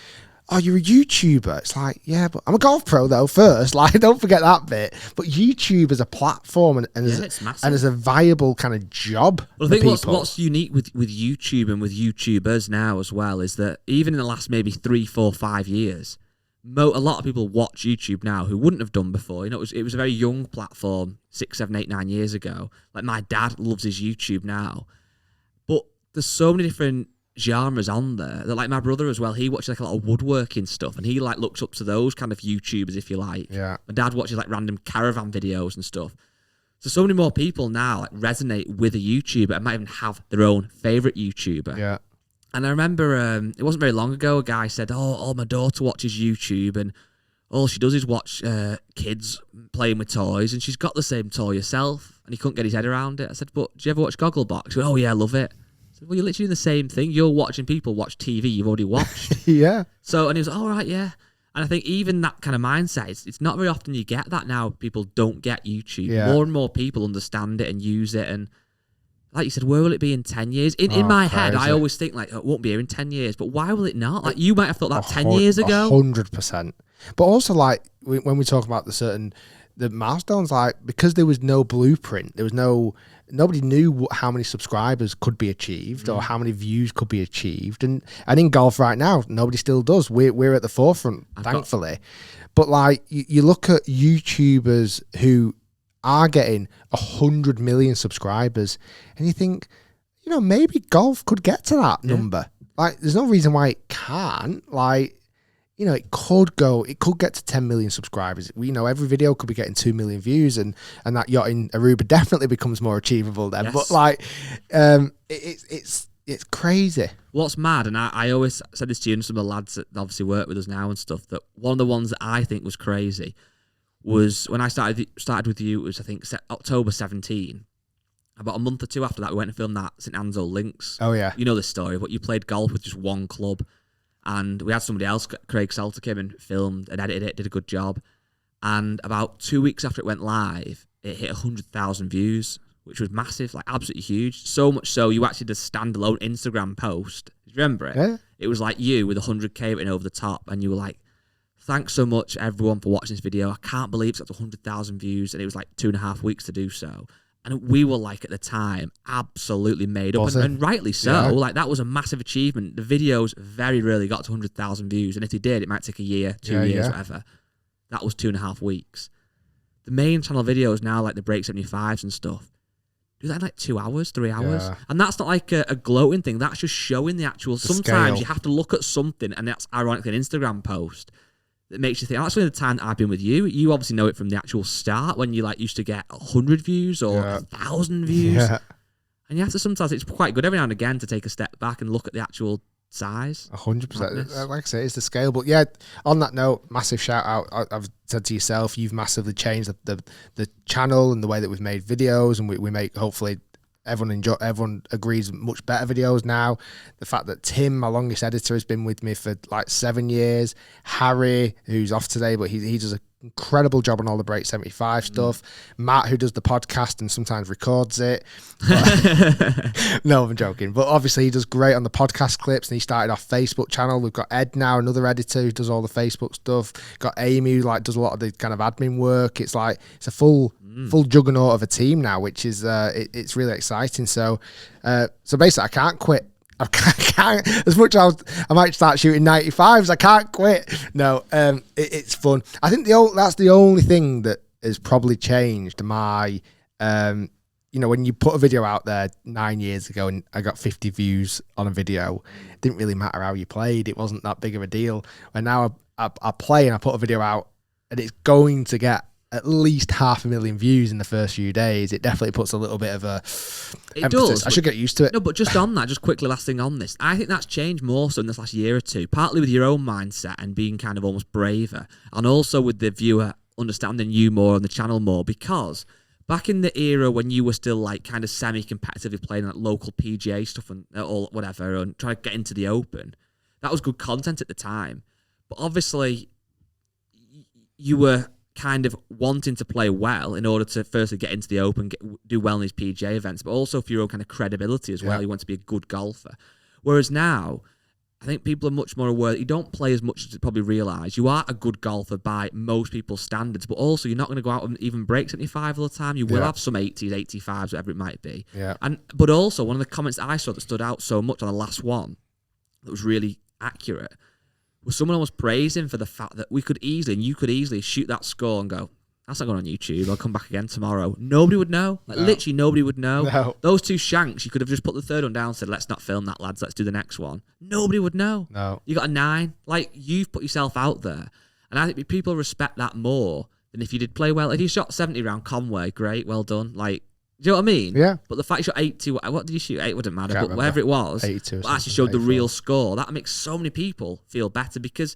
Speaker 1: oh, you're a YouTuber. It's like, yeah, but I'm a golf pro though first. Like, don't forget that bit. But YouTube as a platform and as a viable kind of job.
Speaker 2: Well, I think what's unique with YouTube and with YouTubers now as well is that even in the last maybe 3, 4, 5 years, a lot of people watch YouTube now who wouldn't have done before. You know, it was a very young platform 6, 7, 8, 9 years ago. Like my dad loves his YouTube now, but there's so many different genres on there that, like, my brother as well, he watches like a lot of woodworking stuff, and he like looks up to those kind of YouTubers, if you like.
Speaker 1: Yeah.
Speaker 2: My dad watches like random caravan videos and stuff. So many more people now like resonate with a YouTuber and might even have their own favorite YouTuber.
Speaker 1: Yeah.
Speaker 2: And I remember it wasn't very long ago, a guy said, oh, my daughter watches YouTube and all she does is watch kids playing with toys, and she's got the same toy herself, and he couldn't get his head around it. I said, but do you ever watch Gogglebox? He went, oh yeah, I love it. I said, well, you're literally doing the same thing. You're watching people watch TV you've already watched.
Speaker 1: Yeah.
Speaker 2: So, and he was like, all right, yeah. And I think even that kind of mindset, it's not very often you get that now. People don't get YouTube.
Speaker 1: Yeah.
Speaker 2: More and more people understand it and use it, and like you said, where will it be in 10 years? In my head, I always think, like, it won't be here in 10 years. But why will it not? Like, you might have thought that 10 years ago.
Speaker 1: 100%. But also, like, when we talk about the milestones, like, because there was no blueprint, nobody knew how many subscribers could be achieved or how many views could be achieved. And in golf right now, nobody still does. We're at the forefront, thankfully. But, like, you look at YouTubers who are getting 100 million subscribers, and you think, you know, maybe golf could get to that number. Like, there's no reason why it can't. Like, you know, it could get to 10 million subscribers. We know every video could be getting 2 million views, and that yacht in Aruba definitely becomes more achievable then. Yes. But like, it's crazy.
Speaker 2: What's mad, and I always said this to you and some of the lads that obviously work with us now and stuff, that one of the ones that I think was crazy was when I started with you. It was, I think, October 17. About a month or two after that, we went and filmed that St Ansel Links.
Speaker 1: Oh yeah,
Speaker 2: you know this story. But you played golf with just one club, and we had somebody else, Craig Salter, came and filmed and edited it, did a good job. And about 2 weeks after it went live, it hit 100,000 views, which was massive, like absolutely huge. So much so, you actually did a standalone Instagram post. Do you remember it?
Speaker 1: Yeah.
Speaker 2: It was like you with 100K written over the top, and you were like, thanks so much, everyone, for watching this video. I can't believe it's got to 100,000 views, and it was like 2.5 weeks to do so. And we were like, at the time, absolutely made up, and rightly so. Yeah. Like, that was a massive achievement. The videos very rarely got to 100,000 views, and if they did, it might take a year, 2 years, whatever. That was 2.5 weeks. The main channel videos now, like the Break 75s and stuff, do that in like 2 hours, 3 hours. Yeah. And that's not like a gloating thing. That's just showing the actual... Sometimes you have to look at something, and that's ironically an Instagram post that makes you think. That's the time that I've been with you. You obviously know it from the actual start, when you like used to get 100 views or 1,000 views. Yeah. And you have to sometimes, it's quite good every now and again to take a step back and look at the actual size.
Speaker 1: 100%. Like I say, it's the scale. But yeah, on that note, massive shout out. I've said to yourself, you've massively changed the channel and the way that we've made videos, and we make, hopefully, everyone agrees, much better videos now. The fact that Tim, my longest editor, has been with me for like 7 years. Harry, who's off today, but he does an incredible job on all the Break 75 stuff. Matt, who does the podcast and sometimes records it. No, I'm joking. But obviously he does great on the podcast clips, and he started our Facebook channel. We've got Ed now, another editor who does all the Facebook stuff. Got Amy, who like does a lot of the kind of admin work. It's like, it's a full juggernaut of a team now, which is it's really exciting. So basically I can't quit. I can't, as much as I might start shooting 95s, I can't quit. No, it's fun. I think that's the only thing that has probably changed my, you know, when you put a video out there 9 years ago and I got 50 views on a video, it didn't really matter how you played. It wasn't that big of a deal. And now I play and I put a video out and it's going to get at least 500,000 views in the first few days. It definitely puts a little bit of a emphasis. I should get used to it.
Speaker 2: No, but just on that, just quickly, last thing on this, I think that's changed more so in this last year or two, partly with your own mindset and being kind of almost braver, and also with the viewer understanding you more and the channel more, because back in the era when you were still like kind of semi-competitively playing like local PGA stuff and or whatever, and trying to get into the Open, that was good content at the time. But obviously, you were kind of wanting to play well in order to firstly get into the Open, do well in these PGA events, but also for your own kind of credibility as well. You want to be a good golfer. Whereas now, I think people are much more aware that you don't play as much as you probably realise. You are a good golfer by most people's standards, but also you're not going to go out and even break 75 all the time. You will have some 80s, 85s, whatever it might be.
Speaker 1: Yeah.
Speaker 2: But also, one of the comments I saw that stood out so much on the last one that was really accurate was someone almost praising for the fact that you could easily shoot that score and go, that's not going on YouTube. I'll come back again tomorrow. Nobody would know. Literally nobody would know. No. Those 2 shanks, you could have just put the third one down and said, let's not film that, lads. Let's do the next one. Nobody would know.
Speaker 1: No.
Speaker 2: You got a 9. Like, you've put yourself out there. And I think people respect that more than if you did play well. If you shot 70 round Conway, great, well done. Like, do you know what I mean?
Speaker 1: Yeah.
Speaker 2: But the fact you shot 82, what did you shoot? 8 wouldn't matter. But whatever it was,
Speaker 1: 82
Speaker 2: actually showed the real score. That makes so many people feel better because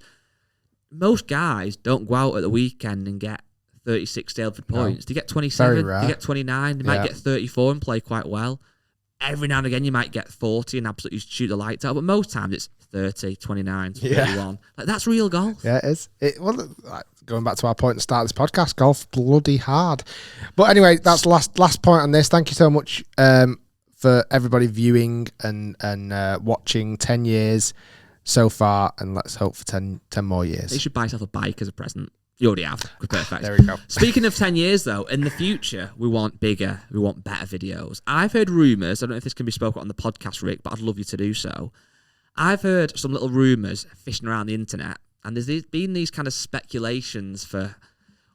Speaker 2: most guys don't go out at the weekend and get 36 Staleford points. They get 27, they get 29, they might get 34 and play quite well. Every now and again, you might get 40 and absolutely shoot the lights out, but most times it's 30, 29, 31. Like, that's real golf.
Speaker 1: Yeah, it is. Going back to our point at the start of this podcast, golf bloody hard. But anyway, that's last point on this. Thank you so much for everybody viewing and watching. 10 years so far, and let's hope for 10 more years.
Speaker 2: You should buy yourself a bike as a present. You already have. Perfect.
Speaker 1: There we go.
Speaker 2: Speaking of 10 years, though, in the future, we want bigger, we want better videos. I've heard rumours, I don't know if this can be spoken on the podcast, Rick, but I'd love you to do so. I've heard some little rumours fishing around the internet, and there's been these kind of speculations for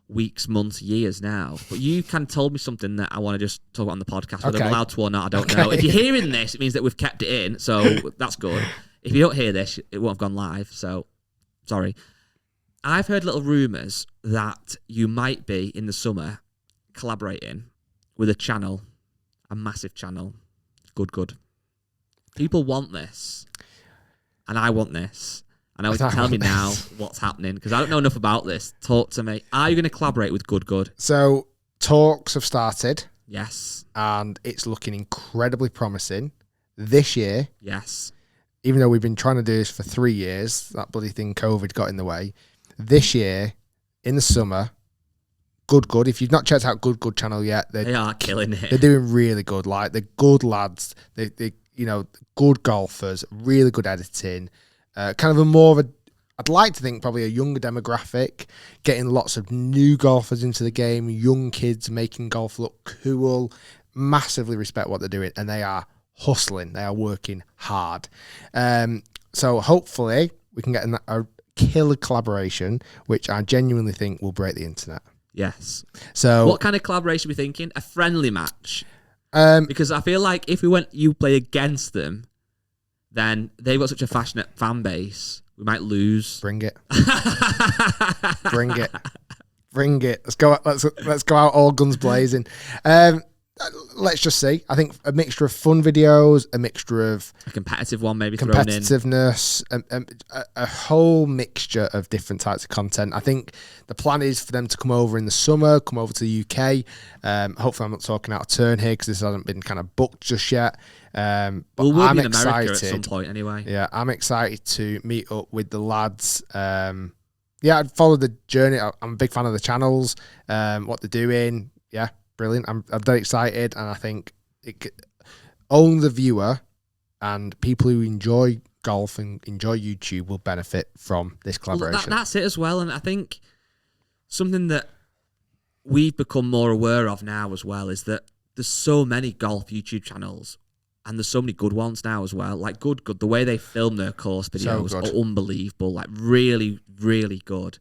Speaker 2: weeks, months, years now. But you kind of told me something that I want to just talk about on the podcast. Whether I'm allowed to or not, I don't know. If you're hearing this, it means that we've kept it in, so that's good. If you don't hear this, it won't have gone live, so sorry. I've heard little rumours that you might be, in the summer, collaborating with a channel, a massive channel. Good. People want this, and I want this. And I want you to tell me now what's happening, because I don't know enough about this. Talk to me. Are you going to collaborate with Good?
Speaker 1: So, talks have started.
Speaker 2: Yes.
Speaker 1: And it's looking incredibly promising. This year.
Speaker 2: Yes.
Speaker 1: Even though we've been trying to do this for 3 years, that bloody thing COVID got in the way. This year, in the summer, Good. If you've not checked out Good channel yet,
Speaker 2: they are killing it.
Speaker 1: They're doing really good. Like, they're good lads. They good golfers. Really good editing. Kind of I'd like to think probably a younger demographic, getting lots of new golfers into the game, young kids making golf look cool. Massively respect what they're doing, and they are hustling. They are working hard. So hopefully we can get a killer collaboration, which I genuinely think will break the internet.
Speaker 2: Yes.
Speaker 1: So
Speaker 2: what kind of collaboration are we thinking? A friendly match? Because I feel like if you play against them, then they've got such a passionate fan base, we might lose.
Speaker 1: Bring it. Bring it. Let's go out all guns blazing. Let's just see. I think a mixture of fun videos, a mixture of
Speaker 2: a competitive one, maybe thrown in,
Speaker 1: competitiveness, a whole mixture of different types of content. I think the plan is for them to come over in the summer, come over to the UK. Hopefully, I'm not talking out of turn here because this hasn't been kind of booked just yet. But
Speaker 2: we'll
Speaker 1: I'm
Speaker 2: be in
Speaker 1: excited
Speaker 2: America at some point anyway.
Speaker 1: Yeah, I'm excited to meet up with the lads. I'd follow the journey. I'm a big fan of the channels, what they're doing. Yeah. Brilliant. I'm very excited, and I think only the viewer and people who enjoy golf and enjoy YouTube will benefit from this collaboration.
Speaker 2: That's it as well, and I think something that we've become more aware of now as well is that there's so many golf YouTube channels, and there's so many good ones now as well. Like good. The way they film their course videos are unbelievable. Like really, really good.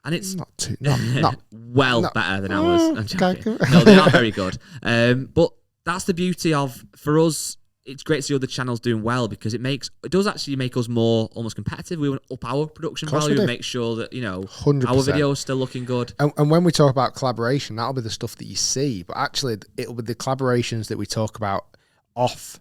Speaker 2: And it's not better than ours. I'm joking. No, they are very good. But that's the beauty of, for us, it's great to see other channels doing well, because it does actually make us more almost competitive. We want to up our production value and make sure that 100%. Our video is still looking good.
Speaker 1: And when we talk about collaboration, that'll be the stuff that you see. But actually, it'll be the collaborations that we talk about off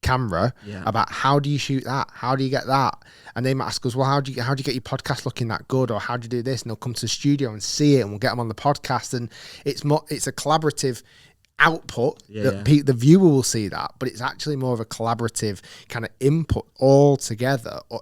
Speaker 1: camera about how do you shoot that, how do you get that, and they might ask us, well, how do you get your podcast looking that good, or how do you do this, and they'll come to the studio and see it, and we'll get them on the podcast, and it's a collaborative output that the viewer will see that, but it's actually more of a collaborative kind of input all together, or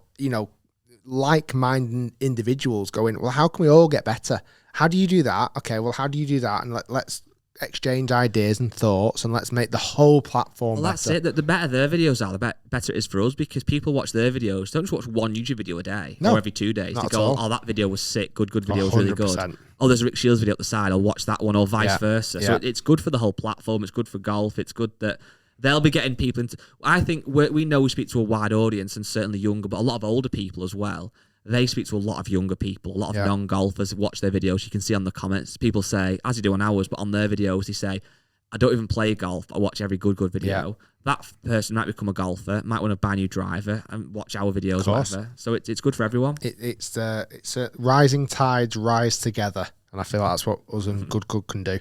Speaker 1: like-minded individuals going, well, how can we all get better? How do you do that? Okay, well, how do you do that? And let's exchange ideas and thoughts, and let's make the whole platform
Speaker 2: Well, that's
Speaker 1: better.
Speaker 2: it. The better their videos are, the better it is for us, because people watch their videos. Don't just watch one YouTube video a day or every 2 days.
Speaker 1: Not
Speaker 2: They
Speaker 1: at
Speaker 2: go,
Speaker 1: all.
Speaker 2: oh, that video was sick. Good video was really good.
Speaker 1: 100%.
Speaker 2: Oh, there's a Rick Shiels video at the side. I'll watch that one, or vice versa. So
Speaker 1: Yeah.
Speaker 2: it's good for the whole platform. It's good for golf. It's good that they'll be getting people into. I think we know we speak to a wide audience, and certainly younger, but a lot of older people as well. They speak to a lot of younger people, a lot of non-golfers watch their videos. You can see on the comments, people say, as you do on ours, but on their videos, they say, I don't even play golf, I watch every good video. Yeah. That person might become a golfer, might want to buy a new driver and watch our videos, whatever. So it's good for everyone.
Speaker 1: It's rising tides rise together, and I feel like that's what us and good can do.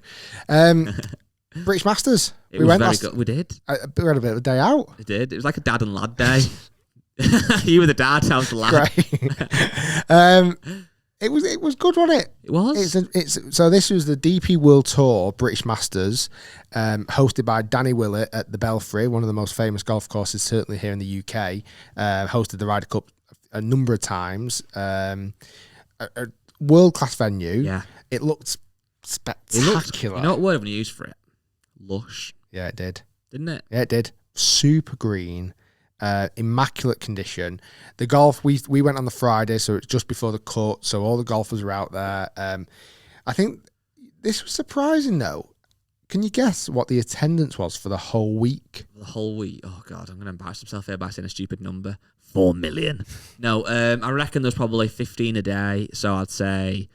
Speaker 1: British Masters.
Speaker 2: We went very good. We did.
Speaker 1: We had a bit of a day out.
Speaker 2: We did. It was like a dad and lad day. You were the dad, I was the lad.
Speaker 1: It was good, wasn't it?
Speaker 2: It was.
Speaker 1: So this was the DP World Tour British Masters, hosted by Danny Willett at the Belfry, one of the most famous golf courses certainly here in the UK. Hosted the Ryder Cup a number of times. A world class venue.
Speaker 2: Yeah.
Speaker 1: It looked spectacular.
Speaker 2: You know what word I'm going to use for it? Lush.
Speaker 1: Yeah, it did.
Speaker 2: Didn't it?
Speaker 1: Yeah, it did. Super green. Immaculate condition. The golf, we went on the Friday, so it's just before the cut, so all the golfers were out there. I think this was surprising though. Can you guess what the attendance was for the whole week?
Speaker 2: The whole week? Oh God, I'm going to embarrass myself here by saying a stupid number. 4 million. No, I reckon there's probably 15 a day, so I'd say,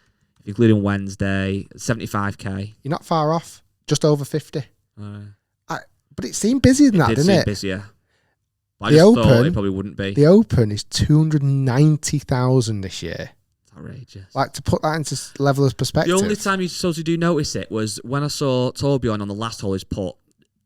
Speaker 2: including Wednesday, 75k.
Speaker 1: You're not far off. Just over 50. But it seemed busier than that, didn't it?
Speaker 2: Busier. I just thought it probably wouldn't be.
Speaker 1: The Open is 290,000 this year.
Speaker 2: It's outrageous.
Speaker 1: Like, to put that into level of perspective.
Speaker 2: The only time you sort of do notice it was when I saw Torbjorn on the last hole his putt.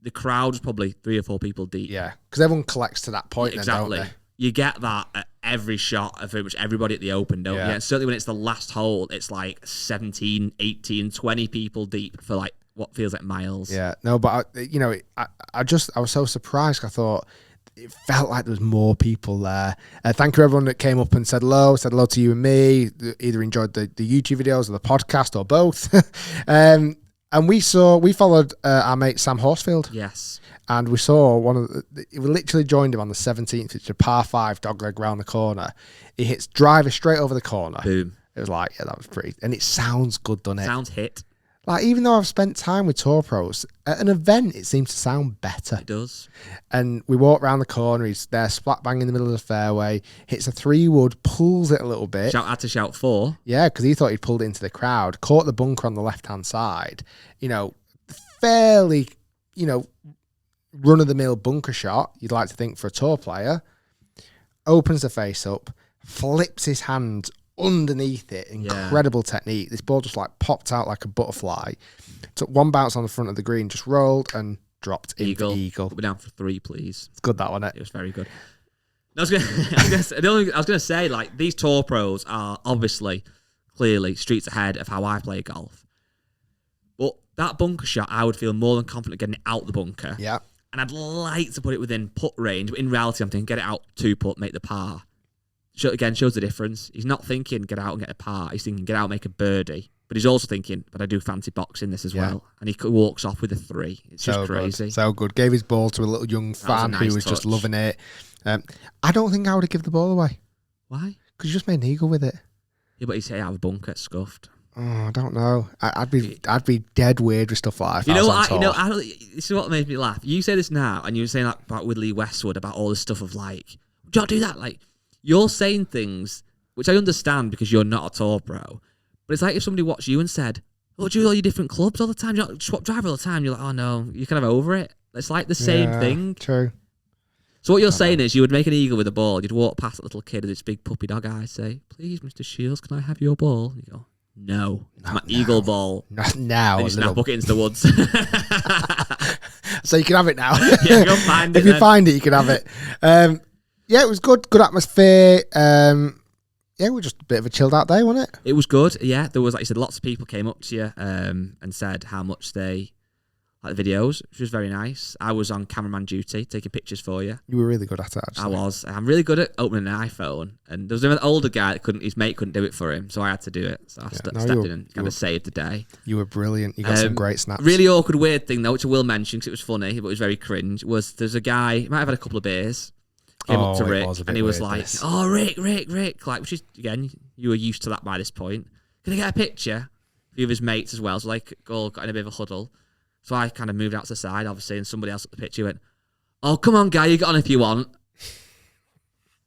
Speaker 2: The crowd was probably 3 or 4 people deep.
Speaker 1: Yeah, because everyone collects to that point.
Speaker 2: Exactly.
Speaker 1: Then, don't they?
Speaker 2: You get that at every shot of pretty much everybody at the Open, don't you? And certainly when it's the last hole, it's like 17, 18, 20 people deep for like what feels like miles.
Speaker 1: Yeah, no, but I was so surprised. I thought it felt like there was more people there. Thank you everyone that came up and said hello to you and me. Either enjoyed the YouTube videos or the podcast or both. And we followed our mate Sam Horsfield.
Speaker 2: Yes.
Speaker 1: And we saw we literally joined him on the 17th. It's a par 5 dogleg round the corner. He hits driver straight over the corner.
Speaker 2: Boom.
Speaker 1: It was like, yeah, that was pretty. And it sounds good, doesn't it?
Speaker 2: Sounds hit.
Speaker 1: Like, even though I've spent time with tour pros, at an event, it seems to sound better.
Speaker 2: It does.
Speaker 1: And we walk around the corner. He's there, splat bang in the middle of the fairway. Hits a 3-wood, pulls it a little bit.
Speaker 2: Had to shout 4.
Speaker 1: Yeah, because he thought he'd pulled it into the crowd. Caught the bunker on the left-hand side. Fairly, run-of-the-mill bunker shot, you'd like to think, for a tour player. Opens the face up, flips his hand underneath it. Incredible technique. This ball just like popped out like a butterfly. Took one bounce on the front of the green, just rolled and dropped
Speaker 2: Eagle.
Speaker 1: Eagle.
Speaker 2: Put me down for 3, please.
Speaker 1: It's good, that one.
Speaker 2: It was very good. I was going to say, like, these tour pros are obviously, clearly, streets ahead of how I play golf. But that bunker shot, I would feel more than confident getting it out the bunker.
Speaker 1: Yeah.
Speaker 2: And I'd like to put it within putt range. But in reality, I'm thinking, get it out 2 putt, make the par. Again, shows the difference. He's not thinking, get out and get a par. He's thinking, get out and make a birdie. But he's also thinking, but I do fancy boxing this as well. And he walks off with a 3. It's just crazy.
Speaker 1: Good. So good. Gave his ball to a little young fan who was just loving it. I don't think I would have given the ball away.
Speaker 2: Why?
Speaker 1: Because you just made an eagle with it.
Speaker 2: Yeah, but he's out of a bunker, scuffed.
Speaker 1: Oh, I don't know. I'd be dead weird with stuff like that.
Speaker 2: This is what made me laugh. You say this now, and you were saying that about with Lee Westwood about all this stuff of like, don't do that. Like, you're saying things which I understand because you're not a tour pro, but it's like if somebody watched you and said, "Oh, do you do all your different clubs all the time? You don't swap driver all the time." You're like, "Oh no," you're kind of over it. It's like the same thing.
Speaker 1: True.
Speaker 2: So what you're saying is you would make an eagle with a ball. You'd walk past that little kid with its big puppy dog eyes, say, "Please, Mr. Shiels, can I have your ball?" And you go, "No, it's my eagle ball."
Speaker 1: Not now.
Speaker 2: And you snap bucket into the woods.
Speaker 1: So you can have it now.
Speaker 2: Yeah, go find it.
Speaker 1: If you find it, you can have it. Yeah, it was good. Good atmosphere. Yeah, it was just a bit of a chilled out day, wasn't it?
Speaker 2: It was good. Yeah, there was, like you said, lots of people came up to you and said how much they like the videos, which was very nice. I was on cameraman duty, taking pictures for you.
Speaker 1: You were really good at it, actually.
Speaker 2: I was. I'm really good at opening an iPhone, and there was an older guy that couldn't. His mate couldn't do it for him, so I had to do it. So I stepped in and kind of saved the day.
Speaker 1: You were brilliant. You got some great snaps.
Speaker 2: Really awkward, weird thing though, which I will mention because it was funny, but it was very cringe. Was there's a guy, he might have had a couple of beers. Came up to Rick, and he was like, "Oh, Rick," like, which is again, you were used to that by this point. Can I get a picture? A few of his mates as well, so like, all got in a bit of a huddle. So I kind of moved out to the side, obviously, and somebody else at the picture went, "Oh, come on, guy, you get on if you want."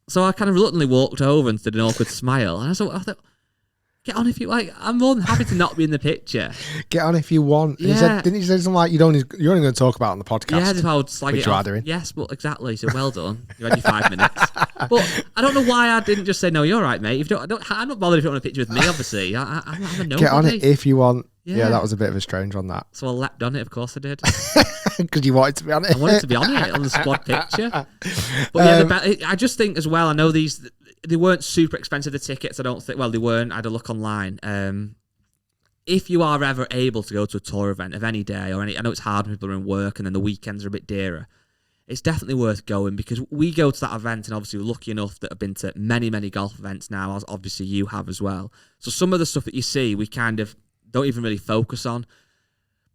Speaker 2: So I kind of reluctantly walked over and did an awkward smile, and I thought, get on if you like. I'm more than happy to not be in the picture.
Speaker 1: Get on if you want.
Speaker 2: Yeah.
Speaker 1: Didn't he say something like you're only going to talk about on the podcast?
Speaker 2: Yeah, if I would slag it off. Yes, but exactly. So well done. You had your 5 minutes. But I don't know why I didn't just say, no, you're all right, mate. If you don't, I'm not bothered if you want a picture with me, obviously. I'm a nobody.
Speaker 1: Get on it if you want. Yeah, that was a bit of a strange one, that.
Speaker 2: So I leapt on it, of course I did.
Speaker 1: Because you wanted to be on it.
Speaker 2: I wanted to be on it, on the squad picture. But yeah, I just think as well, I know they weren't super expensive, the tickets, I don't think. Well, they weren't. I had a look online. If you are ever able to go to a tour event of any day, or any, I know it's hard when people are in work and then the weekends are a bit dearer, it's definitely worth going because we go to that event and obviously we're lucky enough that have been to many, many golf events now, as obviously you have as well. So some of the stuff that you see, we kind of don't even really focus on.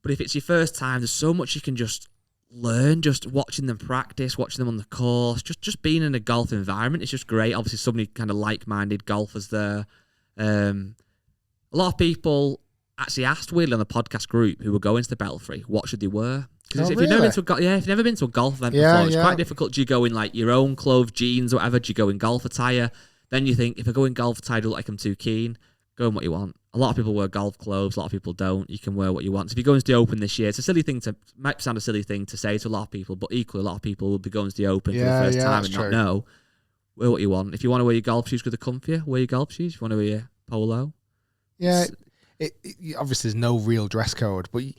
Speaker 2: But if it's your first time, there's so much you can just learn, just watching them practice, watching them on the course, just being in a golf environment. It's just great. Obviously, so many kind of like-minded golfers there. A lot of people actually asked weirdly on the podcast group who were going to the Belfry, what should they wear? Because if you've never been to a golf event before, it's quite difficult. Do you go in like your own clothes, jeans, or whatever? Do you go in golf attire? Then you think, if I go in golf attire, I don't like I'm too keen. Go in what you want. A lot of people wear golf clothes. A lot of people don't. You can wear what you want. So if you're going to the Open this year, it's a silly thing might sound a silly thing to say to a lot of people, but equally a lot of people will be going to the Open for the first time and not know. Wear what you want. If you want to wear your golf shoes because they're comfier, wear your golf shoes. If you want to wear your polo.
Speaker 1: Yeah, obviously there's no real dress code, but you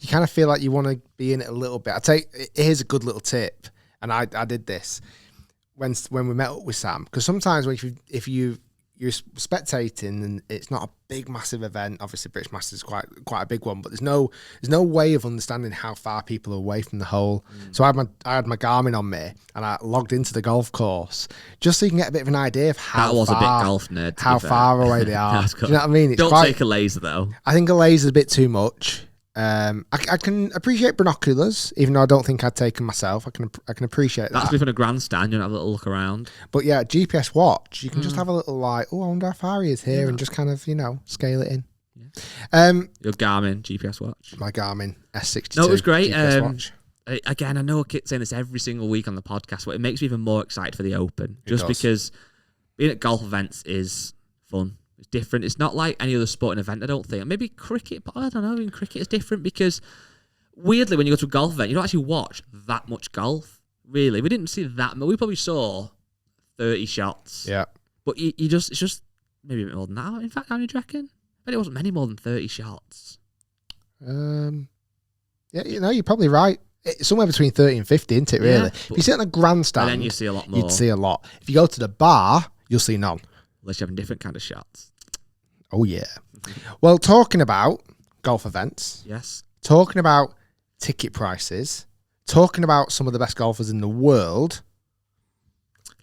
Speaker 1: kind of feel like you want to be in it a little bit. Here's a good little tip, and I did this when we met up with Sam, because sometimes if you're spectating and it's not a big massive event, obviously British Masters is quite a big one, but there's no way of understanding how far people are away from the hole. So I had my Garmin on me and I logged into the golf course just so you can get a bit of an idea of how
Speaker 2: that was a bit golf nerd,
Speaker 1: how far away they are. Do you know what I mean?
Speaker 2: Don't take a laser though.
Speaker 1: I think a laser is a bit too much. I can appreciate binoculars, even though I don't think I'd take them myself. I can appreciate that.
Speaker 2: That's me from a grandstand. You don't have a little look around.
Speaker 1: But yeah, GPS watch, you can just have a little like, oh, I wonder how far he is here, and just kind of scale it in. Yeah.
Speaker 2: Your Garmin GPS watch.
Speaker 1: My Garmin S62.
Speaker 2: No, it was great.
Speaker 1: GPS watch.
Speaker 2: Again, I know I keep saying this every single week on the podcast, but it makes me even more excited for the Open, because being at golf events is fun. It's different. It's not like any other sporting event, I don't think. Maybe cricket, but I don't know. Even cricket is different because, weirdly, when you go to a golf event, you don't actually watch that much golf, really. We didn't see that much. We probably saw 30 shots.
Speaker 1: Yeah.
Speaker 2: But it's just maybe a bit more than that. In fact, how many do you reckon? I bet it wasn't many more than 30 shots.
Speaker 1: Yeah, you're probably right. It's somewhere between 30 and 50, isn't it, really?
Speaker 2: Yeah,
Speaker 1: if you sit on a grandstand,
Speaker 2: then you see a lot more.
Speaker 1: You'd see a lot. If you go to the bar, you'll see none.
Speaker 2: Unless you're having different kind of shots.
Speaker 1: Oh, yeah. Well, talking about golf events.
Speaker 2: Yes.
Speaker 1: Talking about ticket prices. Talking about some of the best golfers in the world.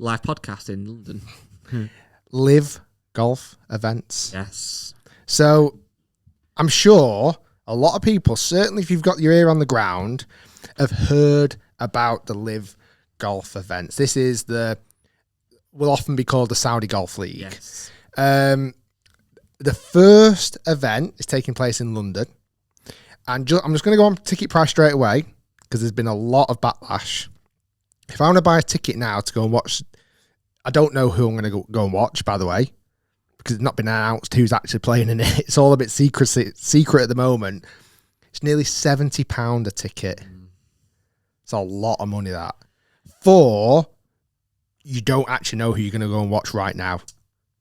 Speaker 2: Live podcast in London.
Speaker 1: LIV Golf events.
Speaker 2: Yes.
Speaker 1: So, I'm sure a lot of people, certainly if you've got your ear on the ground, have heard about the LIV Golf events. This is will often be called the Saudi Golf League.
Speaker 2: Yes.
Speaker 1: The first event is taking place in London. And I'm just going to go on ticket price straight away because there's been a lot of backlash. If I want to buy a ticket now to go and watch, I don't know who I'm going to go and watch, by the way, because it's not been announced who's actually playing in it. It's all a bit secret at the moment. It's nearly £70 a ticket. It's a lot of money, that. You don't actually know who you're going to go and watch right now.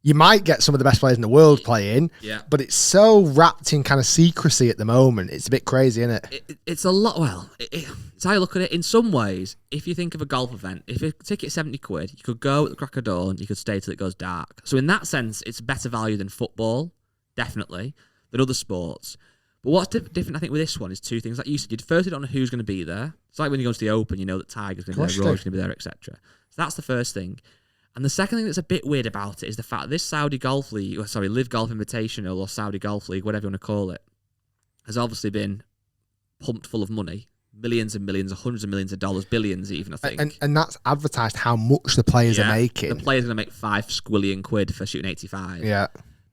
Speaker 1: You might get some of the best players in the world playing, but it's so wrapped in kind of secrecy at the moment. It's a bit crazy, isn't it?
Speaker 2: It's a lot. Well, it's how you look at it. In some ways, if you think of a golf event, if a ticket's £70, you could go at the crack of dawn, you could stay till it goes dark. So in that sense, it's better value than football, definitely, than other sports. But what's different, I think, with this one is two things. Like you said, you'd first don't know who's going to be there. It's like when you go to the Open, you know that Tiger's going to be there, Rory's going to be there, etc. So that's the first thing. And the second thing that's a bit weird about it is the fact that this Saudi Golf League, LIV Golf Invitational or Saudi Golf League, whatever you want to call it, has obviously been pumped full of money. Millions and millions, hundreds of millions of dollars, billions even, I think.
Speaker 1: And that's advertised how much the players are making.
Speaker 2: The players are going to make £5 squillion for shooting 85.
Speaker 1: Yeah.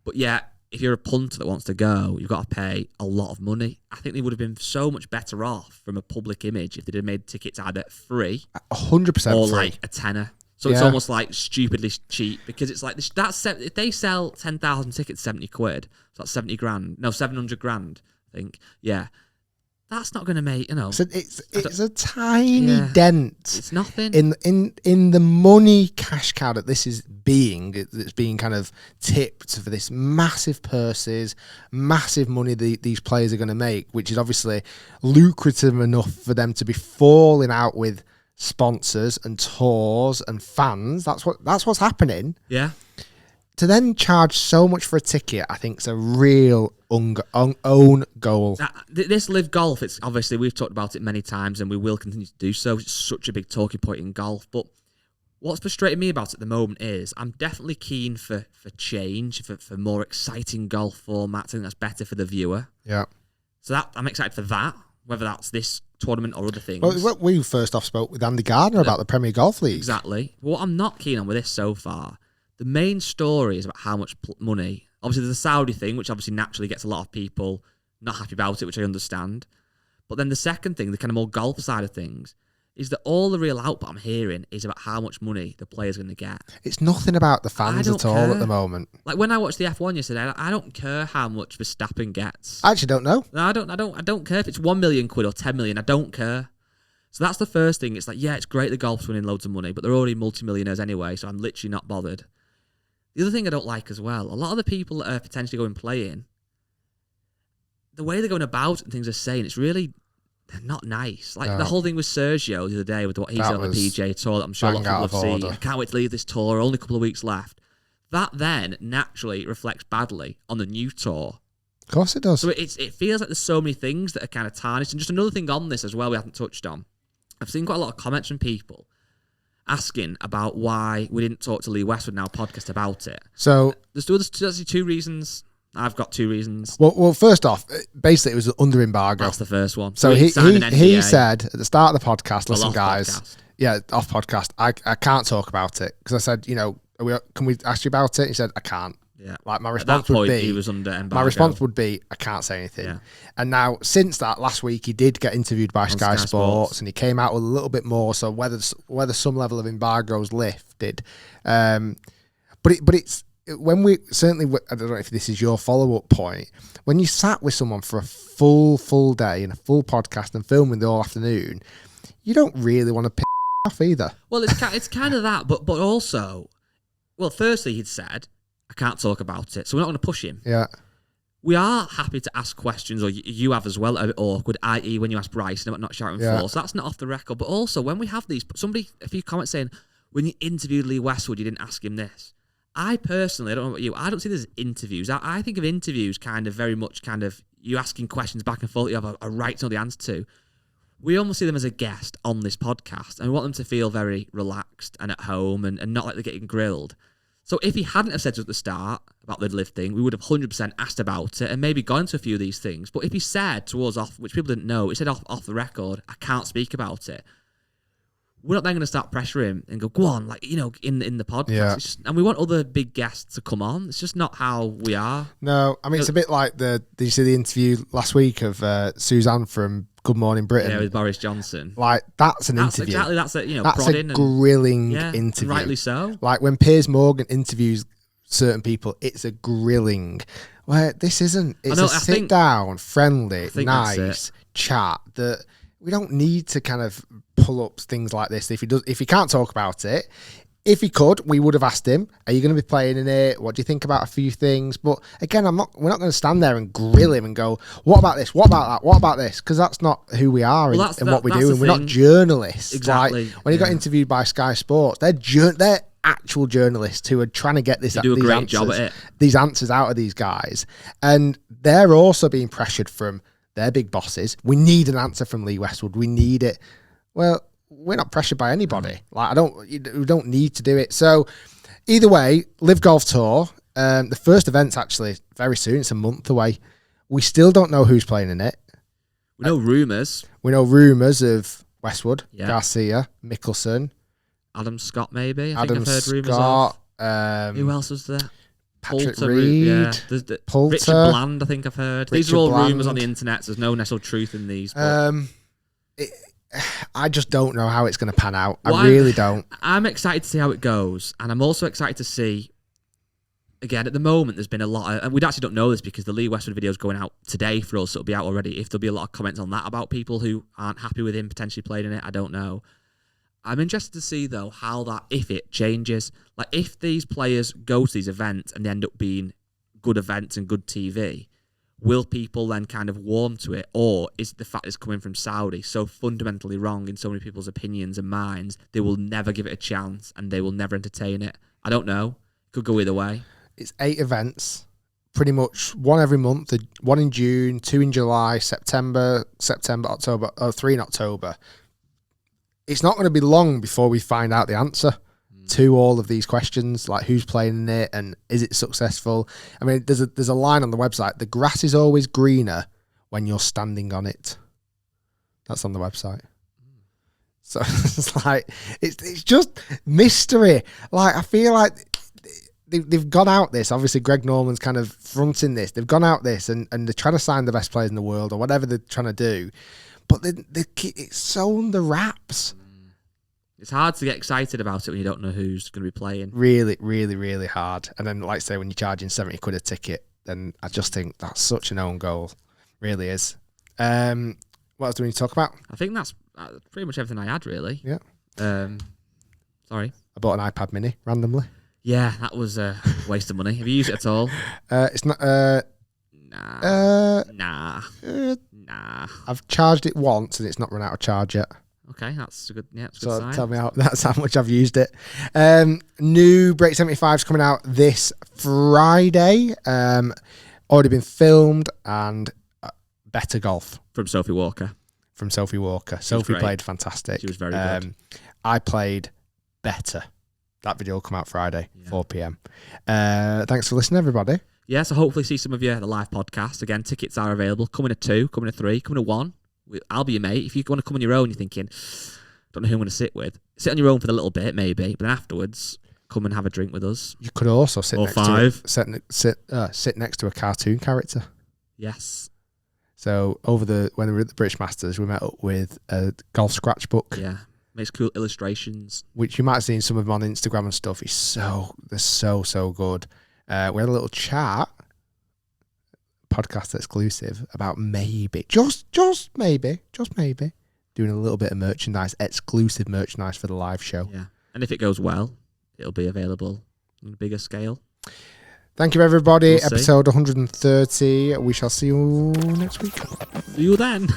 Speaker 2: But yeah, if you're a punter that wants to go, you've got to pay a lot of money. I think they would have been so much better off from a public image if they'd have made tickets either free
Speaker 1: 100%
Speaker 2: or
Speaker 1: free.
Speaker 2: like a tenner. So it's almost like stupidly cheap because it's like if they sell 10,000 tickets, 70 quid, so that's 70 grand. No, 700 grand, I think. Yeah. That's not going to make, So
Speaker 1: it's a tiny dent.
Speaker 2: It's nothing.
Speaker 1: In the money cash cow that this is it's being kind of tipped for this massive purses, massive money these players are going to make, which is obviously lucrative enough for them to be falling out with sponsors and tours and fans. That's what's happening.
Speaker 2: Yeah.
Speaker 1: To then charge so much for a ticket, I think is a real own goal.
Speaker 2: This LIV Golf, it's obviously we've talked about it many times and we will continue to do so. It's such a big talking point in golf. But what's frustrating me about it at the moment is I'm definitely keen for change, for more exciting golf formats. I think that's better for the viewer.
Speaker 1: Yeah.
Speaker 2: So I'm excited for that, whether that's this tournament or other things.
Speaker 1: Well, we first off spoke with Andy Gardner about the Premier Golf League.
Speaker 2: Exactly. But what I'm not keen on with this so far, the main story is about how much money. Obviously, there's a Saudi thing, which obviously naturally gets a lot of people not happy about it, which I understand. But then the second thing, the kind of more golf side of things, is that all the real output I'm hearing is about how much money the player's going to get.
Speaker 1: It's nothing about the fans at all at the moment.
Speaker 2: Like when I watched the F1 yesterday, I don't care how much Verstappen gets.
Speaker 1: I actually don't know.
Speaker 2: No, I don't care if it's 1 million quid or 10 million. I don't care. So that's the first thing. It's like, yeah, it's great the golf's winning loads of money, but they're already multimillionaires anyway, so I'm literally not bothered. The other thing I don't like as well, a lot of the people that are potentially going playing, the way they're going about and things they're saying, it's really not nice. Like the whole thing with Sergio the other day with what he's on the PGA Tour that I'm sure a lot of people have seen. I can't wait to leave this tour, only a couple of weeks left. That then naturally reflects badly on the new tour.
Speaker 1: Of course it does.
Speaker 2: So it feels like there's so many things that are kind of tarnished. And just another thing on this as well we haven't touched on. I've seen quite a lot of comments from people asking about why we didn't talk to Lee Westwood in our podcast about it.
Speaker 1: So
Speaker 2: there's actually two reasons. I've got two reasons.
Speaker 1: Well, first off, basically it was under embargo.
Speaker 2: That's the first one.
Speaker 1: So he said at the start of the podcast, listen guys, off podcast, I can't talk about it because I said, can we ask you about it? He said, I can't.
Speaker 2: Yeah.
Speaker 1: Like my response would be,
Speaker 2: he was under embargo.
Speaker 1: My response would be, I can't say anything. Yeah. And now, since that last week, he did get interviewed by Sky Sports, and he came out with a little bit more. So whether some level of embargo is lifted, but it's when we certainly, I don't know if this is your follow up point. When you sat with someone for a full day and a full podcast and filming the whole afternoon, you don't really want to piss off either.
Speaker 2: Well, it's kind of that, but also, well, firstly, he'd said, I can't talk about it, so we're not going to push him.
Speaker 1: Yeah.
Speaker 2: We are happy to ask questions, or you have as well, a bit awkward, i.e. when you ask Bryson about not shouting full. So that's not off the record. But also, when we have these, a few comments saying, when you interviewed Lee Westwood, you didn't ask him this. I personally, I don't know about you, I don't see this as interviews. I think of interviews kind of very much kind of you asking questions back and forth you have a right to know the answer to. We almost see them as a guest on this podcast, and we want them to feel very relaxed and at home and not like they're getting grilled. So if he hadn't have said to us at the start about the LIV thing, we would have 100% asked about it and maybe gone to a few of these things. But if he said to us off, which people didn't know, he said off the record, I can't speak about it. We're not then going to start pressuring him and go on, like, in the podcast.
Speaker 1: Yeah.
Speaker 2: And we want other big guests to come on. It's just not how we are.
Speaker 1: No, I mean, it's a bit like did you see the interview last week of Suzanne from Good Morning Britain?
Speaker 2: Yeah, with Boris Johnson.
Speaker 1: Like, that's an interview.
Speaker 2: Exactly, that's
Speaker 1: a grilling interview.
Speaker 2: Rightly so.
Speaker 1: Like, when Piers Morgan interviews certain people, it's a grilling. Where this isn't. It's a sit-down, friendly, nice chat that we don't need to kind of pull up things like this. If he can't talk about it, if he could, we would have asked him, are you going to be playing in it? What do you think about a few things? But again, we're not going to stand there and grill him and go, what about this? What about that? What about this? Because that's not who we are and what we do. And we're not journalists.
Speaker 2: Exactly.
Speaker 1: Like, when he got interviewed by Sky Sports, they're actual journalists who are trying to get
Speaker 2: They do a great job at it.
Speaker 1: These answers out of these guys. And they're also being pressured from their big bosses. We need an answer from Lee Westwood. We need it. Well, we're not pressured by anybody. Like, we don't need to do it. So either way, LIV Golf Tour, the first event's actually very soon. It's a month away. We still don't know who's playing in it.
Speaker 2: We know rumours.
Speaker 1: We know rumours of Westwood, Garcia, Mickelson.
Speaker 2: Adam Scott, maybe. I
Speaker 1: Adam
Speaker 2: think I've heard rumours
Speaker 1: Scott,
Speaker 2: of. Who else was there?
Speaker 1: Patrick
Speaker 2: Poulter,
Speaker 1: Reed. Poulter.
Speaker 2: Richard Bland, I think I've heard. These are all
Speaker 1: Bland.
Speaker 2: rumours on the internet. So there's no necessary truth in these. But
Speaker 1: I just don't know how it's going to pan out. I really don't.
Speaker 2: I'm excited to see how it goes. And I'm also excited to see, again, at the moment, there's been a lot of, and we actually don't know this because the Lee Westwood video is going out today for us. So it'll be out already. If there'll be a lot of comments on that about people who aren't happy with him potentially playing in it, I don't know. I'm interested to see, though, how that, if it changes. Like, if these players go to these events and they end up being good events and good TV, will people then kind of warm to it? Or is the fact it's coming from Saudi so fundamentally wrong in so many people's opinions and minds, they will never give it a chance and they will never entertain it? I don't know. Could go either way.
Speaker 1: It's 8 events, pretty much 1 every month. 1 in June, 2 in July, September, October, 3 in October. It's not going to be long before we find out the answer to all of these questions, like who's playing in it and is it successful. I mean, there's a line on the website: the grass is always greener when you're standing on it. That's on the website. So it's like it's just mystery. Like, I feel like they've gone out this. Obviously, Greg Norman's kind of fronting this. They've gone out this and they're trying to sign the best players in the world or whatever they're trying to do. But it's so under wraps.
Speaker 2: It's hard to get excited about it when you don't know who's going to be playing.
Speaker 1: Really, really, really hard. And then, like I say, when you're charging 70 quid a ticket, then I just think that's such an own goal. Really is. What else do we need to talk about?
Speaker 2: I think that's pretty much everything I had, really.
Speaker 1: Yeah.
Speaker 2: Sorry.
Speaker 1: I bought an iPad mini randomly.
Speaker 2: Yeah, that was a waste of money. Have you used it at all?
Speaker 1: It's not...
Speaker 2: Nah.
Speaker 1: I've charged it once and it's not run out of charge yet.
Speaker 2: Okay, that's a good. Yeah, it's a
Speaker 1: so
Speaker 2: good sign.
Speaker 1: Tell me that's how much I've used it. New Break 75's coming out this Friday. Already been filmed, and Better Golf
Speaker 2: from Sophie Walker.
Speaker 1: Sophie played fantastic.
Speaker 2: She was very good.
Speaker 1: I played better. That video will come out Friday, 4 p.m. Thanks for listening, everybody.
Speaker 2: Yeah, so hopefully see some of you at the live podcast. Again, tickets are available. Coming at 2, coming at 3, coming at 1. I'll be your mate. If you want to come on your own, you're thinking, don't know who I'm going to sit with. Sit on your own for a little bit, maybe, but then afterwards, come and have a drink with us.
Speaker 1: You could also sit next sit next to a cartoon character.
Speaker 2: Yes.
Speaker 1: So when we were at the British Masters, we met up with a golf scratch book.
Speaker 2: Yeah, makes cool illustrations,
Speaker 1: which you might have seen some of them on Instagram and stuff. They're so good. We had a little chat, podcast exclusive, about maybe, just maybe, doing a little bit of merchandise, exclusive merchandise for the live show.
Speaker 2: Yeah, and if it goes well, it'll be available on a bigger scale.
Speaker 1: Thank you, everybody. Episode 130. We shall see you next week.
Speaker 2: See you then.